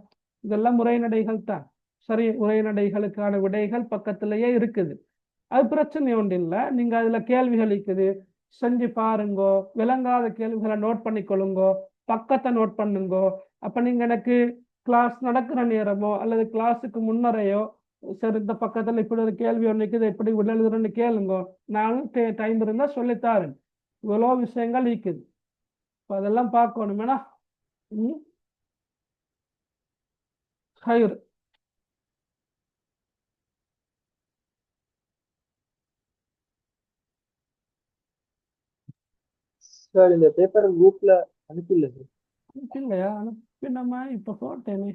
இதெல்லாம் உரைநடைகள் தான். சரி, உரைநடைகளுக்கான விடைகள் பக்கத்திலேயே இருக்குது. அது பிரச்சனை ஒன்று இல்லை. நீங்க அதுல கேள்விகள் இருக்குது, செஞ்சு பாருங்கோ. விளங்காத கேள்விகளை நோட் பண்ணிக்கொள்ளுங்கோ, பக்கத்தை நோட் பண்ணுங்கோ. அப்ப நீங்க எனக்கு கிளாஸ் நடக்கிற நேரமோ அல்லது கிளாஸுக்கு முன்னரையோ, சரி இந்த பக்கத்துல இப்படி ஒரு கேள்வி ஒன்று இருக்குது, எப்படி விட எழுதுறேன்னு கேளுங்கோ. நானும் டைம் இருந்தா சொல்லித்தாரேன். இவ்வளோ விஷயங்கள் இருக்குது. அதெல்லாம் பார்க்கணுமேனா. ஹைர். சார் இந்த பேப்பர் குரூப்ல அனுப்பிடல சார். அனுப்பில்லையா? அனுப்பி நம்ம இப்ப போட்டேனே,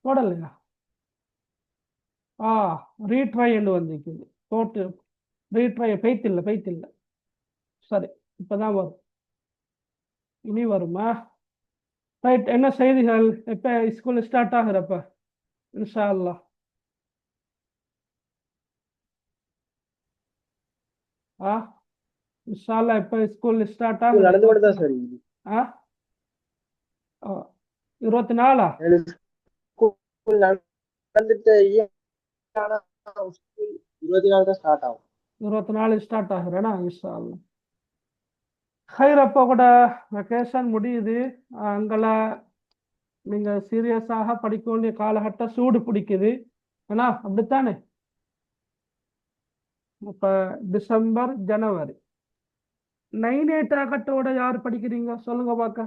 போடலையா? ரீட்ரை என்று வந்திருக்குது. போட்டு ரீட்ரை பெய்த்தில்ல. சரி, இப்பதான் வரும். இனி வருமா? ரைட், என்ன செய்திகள்? எப்ப ஸ்கூல் ஸ்டார்ட் ஆகுறப்ப? இன்ஷா அல்லாஹ். இன்ஷா அல்லாஹ் எப்ப ஸ்கூல் ஸ்டார்ட் ஆகுது? நடந்து கொண்டு தான் சார். 24 ஸ்கூல் நடந்துட்டு 24 தான் ஸ்டார்ட் ஆகும். 24 ஸ்டார்ட் ஆகுறேனா இன்ஷா அல்லாஹ். ஹைர், அப்போ கூட வெக்கேஷன் முடியுது. அங்கெல்லாம் நீங்க சீரியஸாக படிக்க வேண்டிய காலகட்டம் சூடு பிடிக்குது. ஏன்னா அப்படித்தானே? இப்ப டிசம்பர், ஜனவரி 9-8 ஆகட்டோட யார் படிக்கிறீங்க சொல்லுங்க பார்க்க.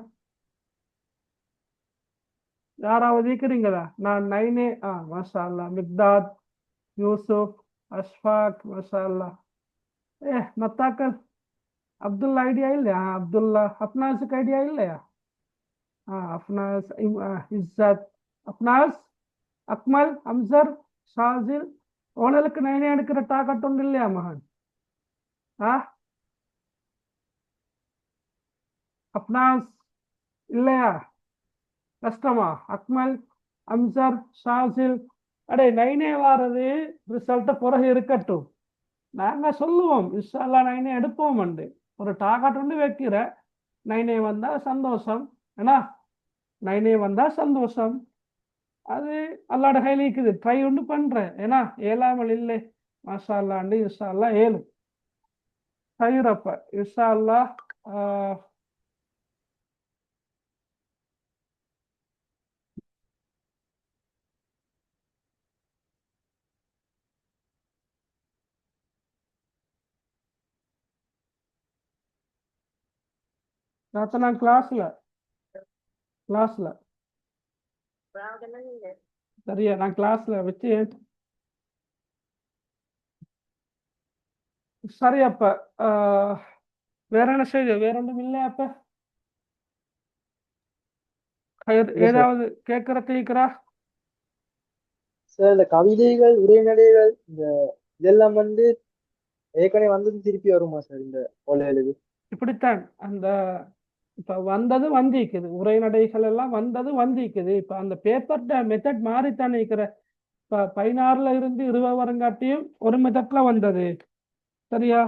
யாராவது இருக்கிறீங்களா? நான் 9A. மாஷா அல்லாஹ். மிக்தாத், யூசுப், அஷ்ஃபாக், மாஷா அல்லாஹ். மத்தாக்கள் அப்துல்லா ஐடியா இல்லையா? அப்துல்லா அப்னாஸுக்கு ஐடியா இல்லையா? அப்னாஸ், இஸ்ஸத், அப்னாஸ், அக்மல், அம்சர், ஷாசில், உங்களுக்கு 9 எடுக்கிற டாக்கட் ஒன்று இல்லையா மகன்? அப்னாஸ் இல்லையா? கஷ்டமா? அக்மல், அம்சர், ஷாசில், அடே 9A வாரது ரிசல்ட் பிறகு இருக்கட்டும். நாங்க சொல்லுவோம் இன்ஷா அல்லாஹ் 9A எடுப்போம். ஒரு டாக்கட் ஒன்று வைக்கிற 9A வந்தா சந்தோஷம். ஏன்னா 9A வந்தா சந்தோஷம். அது அல்லாட கையில் இருக்குது. ட்ரை ஒன்று பண்றேன். ஏன்னா ஏழாமல் இல்லை. மாஷா அல்லாண்டு இன்ஷா அல்லாஹ் ஏழு. ஹைரப்ப இன்ஷா அல்லாஹ். நான் கிளாஸ்ல சரியா? நான் கிளாஸ்ல வச்சு சரி. அப்ப வேற என்ன செய்ய? வேற ஒன்றும் இல்லை. அப்ப ஏதாவது கேட்கற கேட்கிறா? சார் இந்த கவிதைகள், உரைநடைகள், இதெல்லாம் ஏற்கனவே வந்தது திருப்பி வருமா சார் இந்த ஒலைகளுக்கு? இப்படித்தான் அந்த இப்ப வந்தது வந்திக்குது. உரைநடைகள் எல்லாம் வந்தது வந்திக்குது. இப்ப அந்த பேப்பர் மெத்தட் மாறித்தான் இருக்கிற. இப்ப 16ல இருந்து 20 வரங்காட்டியும் ஒரு மெத்தட்ல வந்தது. சரியா?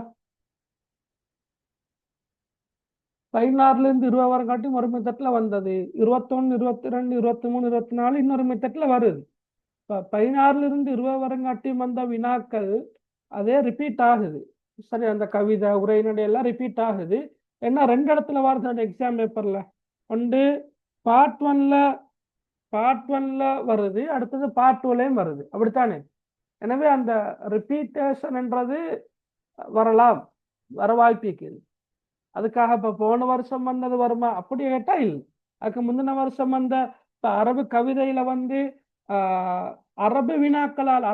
16ல இருந்து 20 வரங்காட்டியும் ஒரு மெத்தட்ல வந்தது. 21, 22, 23, 24 இன்னொரு மெத்தட்ல வருது. இப்ப 16ல இருந்து 20 வரங்காட்டியும் வந்த வினாக்கள் அதே ரிப்பீட் ஆகுது. சரி, அந்த கவிதை உரைநடை எல்லாம் ரிப்பீட் ஆகுது. ஏன்னா 2 இடத்துல வருது அந்த எக்ஸாம் பேப்பர்ல. ஒன்று பார்ட் ஒன்ல வருது, அடுத்தது பார்ட் 2லயும் வருது. அப்படித்தானே? எனவே அந்த ரிப்பீட்டேஷன் என்றது வரலாம், வர வாய்ப்பு இருக்குது. அதுக்காக இப்ப போன வருஷம் வந்தது வருமா அப்படி கேட்டா இல்லை. அதுக்கு முந்தின வருஷம் வந்த அரபு கவிதையில அரபு வினாக்களால்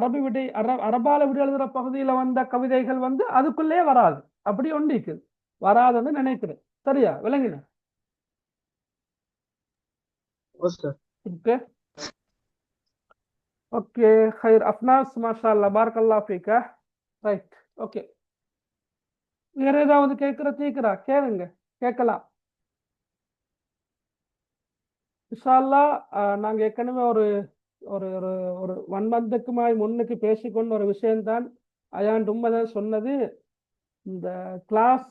அரபால விட எழுதுற பகுதியில வந்த கவிதைகள் அதுக்குள்ளே வராது. அப்படி ஒன்று இருக்குது, வராதுன்னு நினைக்கிறேன். சரியா? விளங்கின? ஓகே ஹைர். அப்னாஸ் மாஷா அல்லாஹ், பாரக்கல்லாஹ் ஃபீக. Right, okay. வேற ஏதாவது கேட்கிறா? கேளுங்க, கேட்கலாம். இன்ஷா அல்லாஹ் நாங்க ஏற்கனவே ஒரு ஒரு ஒரு 1 மந்த்துக்கு முன்னுக்கு பேசிக்கொண்ட ஒரு விஷயம்தான் அயான் உண்மைதான் சொன்னது. இந்த கிளாஸ்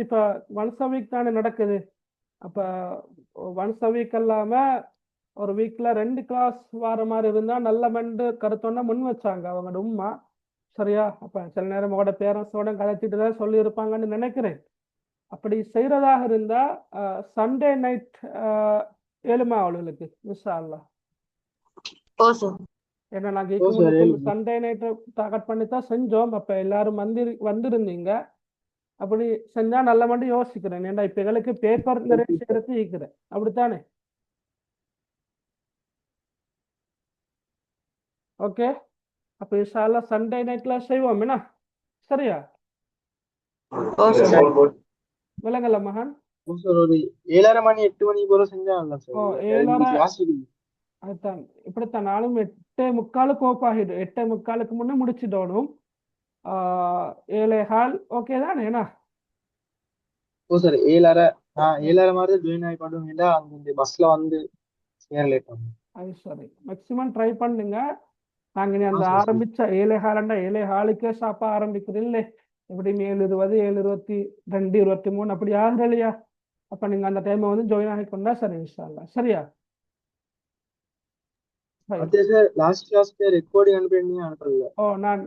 இப்ப ஒன்ஸ் a வீக் தானே நடக்குது. அப்ப ஒன்ஸ் a வீக் இல்லாம ஒரு வீக்ல 2 கிளாஸ் வர மாதிரி இருந்தா நல்ல மெண்டு கருத்தொன்னா முன் வச்சாங்க அவங்க உம்மா. சரியா? அப்ப சில நேரம் உங்களோட பேரண்ட்ஸோட கதைச்சிட்டு தான் சொல்லி இருப்பாங்கன்னு நினைக்கிறேன். அப்படி செய்யறதாக இருந்தா சண்டே நைட் 7 அவளுக்கு இன்ஷா அல்லாஹ். ஏன்னா நாங்க சண்டே நைட் டார்கெட் பண்ணித்தான் செஞ்சோம். அப்ப எல்லாரும் வந்திருந்தீங்க. அப்படி செஞ்சா நல்ல மட்டும் யோசிக்கிறேன். ஏன்னா இப்ப எங்களுக்கு பேப்பர் நிறைய சேர்த்து இருக்கிறேன். அப்படித்தானே? ஓகே. அப்ப இன்ஷா அல்லாஹ் சண்டே நைட்ல செய்வோம். என்ன? சரியா? விளங்கல மகன்? ஒரு 7:30 மணி 8 மணி போல செஞ்சா நல்லா சார். 7:30 அதுதான். இப்படித்தான் நானும் 8:45 ஓப்பாகிடும். 8:45 முன்னே முடிச்சிடணும். 7:15 ஓகே தானே? என்ன? சார் 7:30 மாதிரி ஜாயின் ஆகி பண்ணுவீங்களா? அந்த பஸ்ல லேட் ஆகும். அது சரி, மேக்சிமம் ட்ரை பண்ணுங்க. நாங்க நீ அந்த ஆரம்பிச்ச 7:15 7:15 சாப்பா ஆரம்பிக்கிறது இல்லை. எப்படியும் 7:20, 7:22, 23 அப்படி ஆகுது இல்லையா? அப்ப நீங்க அந்த டைம் ஜாயின் ஆகி கொண்டா சரி இன்ஷா அல்லாஹ். சரியா? லாஸ்ட் கிளாஸ்க்கு ரெக்கார்டிங் அனுப்புறீங்க? நான்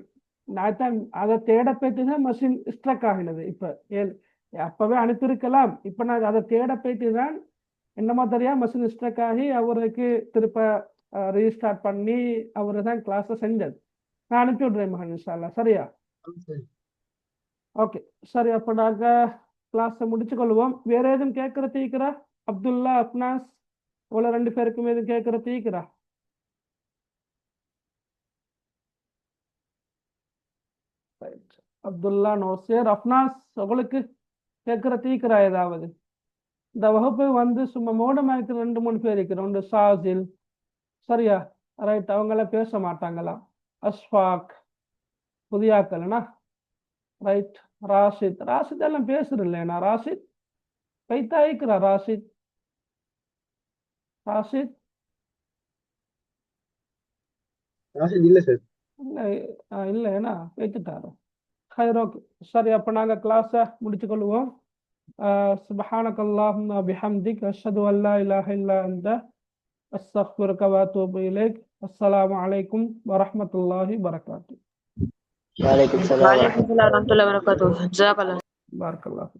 நான் தான் அதை தேட போயிட்டு தான் மஷின் ஸ்ட்ரக் ஆகினது. இப்போ அப்பவே அனுப்பியிருக்கலாம். இப்போ நான் அதை தேட போயிட்டு தான் என்னமோ தெரியா மஷின் ஸ்ட்ரக் ஆகி அவருக்கு திருப்ப ரீஸ்டார்ட் பண்ணி அவரு தான் கிளாஸை செஞ்சது. நான் அனுப்பி விடுறேன் மகன் இன்ஷா அல்லாஹ். சரியா? ஓகே சரி, அப்போ நாங்கள் கிளாஸை முடிச்சு கொள்வோம். வேற எதுவும் கேட்குற தீக்கிறா? அப்துல்லா, அப்னாஸ், இவ்வளோ 2 பேருக்கும் எதுவும் கேட்குற தீக்கிறா? அப்துல்லா, நோசேர், அப்னாஸ், உங்களுக்கு கேட்குற தீக்கிறா ஏதாவது? இந்த வகுப்பு வந்து சும்மா மோடமாக இருக்கிற 2-3 பேர் இருக்கிறோம். ஒன்று சாஜில், சரியா? ரைட், அவங்களாம் பேச மாட்டாங்களா? அஸ்ஃபாக், புதியாக்கல்னா ரைட். ராஷித், ராஷித் எல்லாம் பேசுறேன். ராஷித் பைத்தாயிக்கிறா? ராஷித், ராஷித் இல்ல சார். இல்லை இல்லைண்ணா பேத்துட்டாரு. ஓகே சரி, அப்போ நாங்கள் கிளாஸை முடிச்சு கொள்வோம். சுப்ஹானக அல்லாஹும்ம பிஹம்திக் அஷ்ஹது அன் லா இலாஹ இல்லா அன்த அஸ்தக்ஃபிருக வ அத்தூபு இலைக். அஸ்ஸலாமு அலைக்கும் வரஹ்மத்துல்லாஹி வபரகாத்துஹு. வலைக்கும் சலாம். வலைக்கும் சலாம் வரஹ்மத்துல்லாஹி வபரகாத்துஹு. ஜஸாக்கல்லாஹ். பாரக்கல்லாஹு.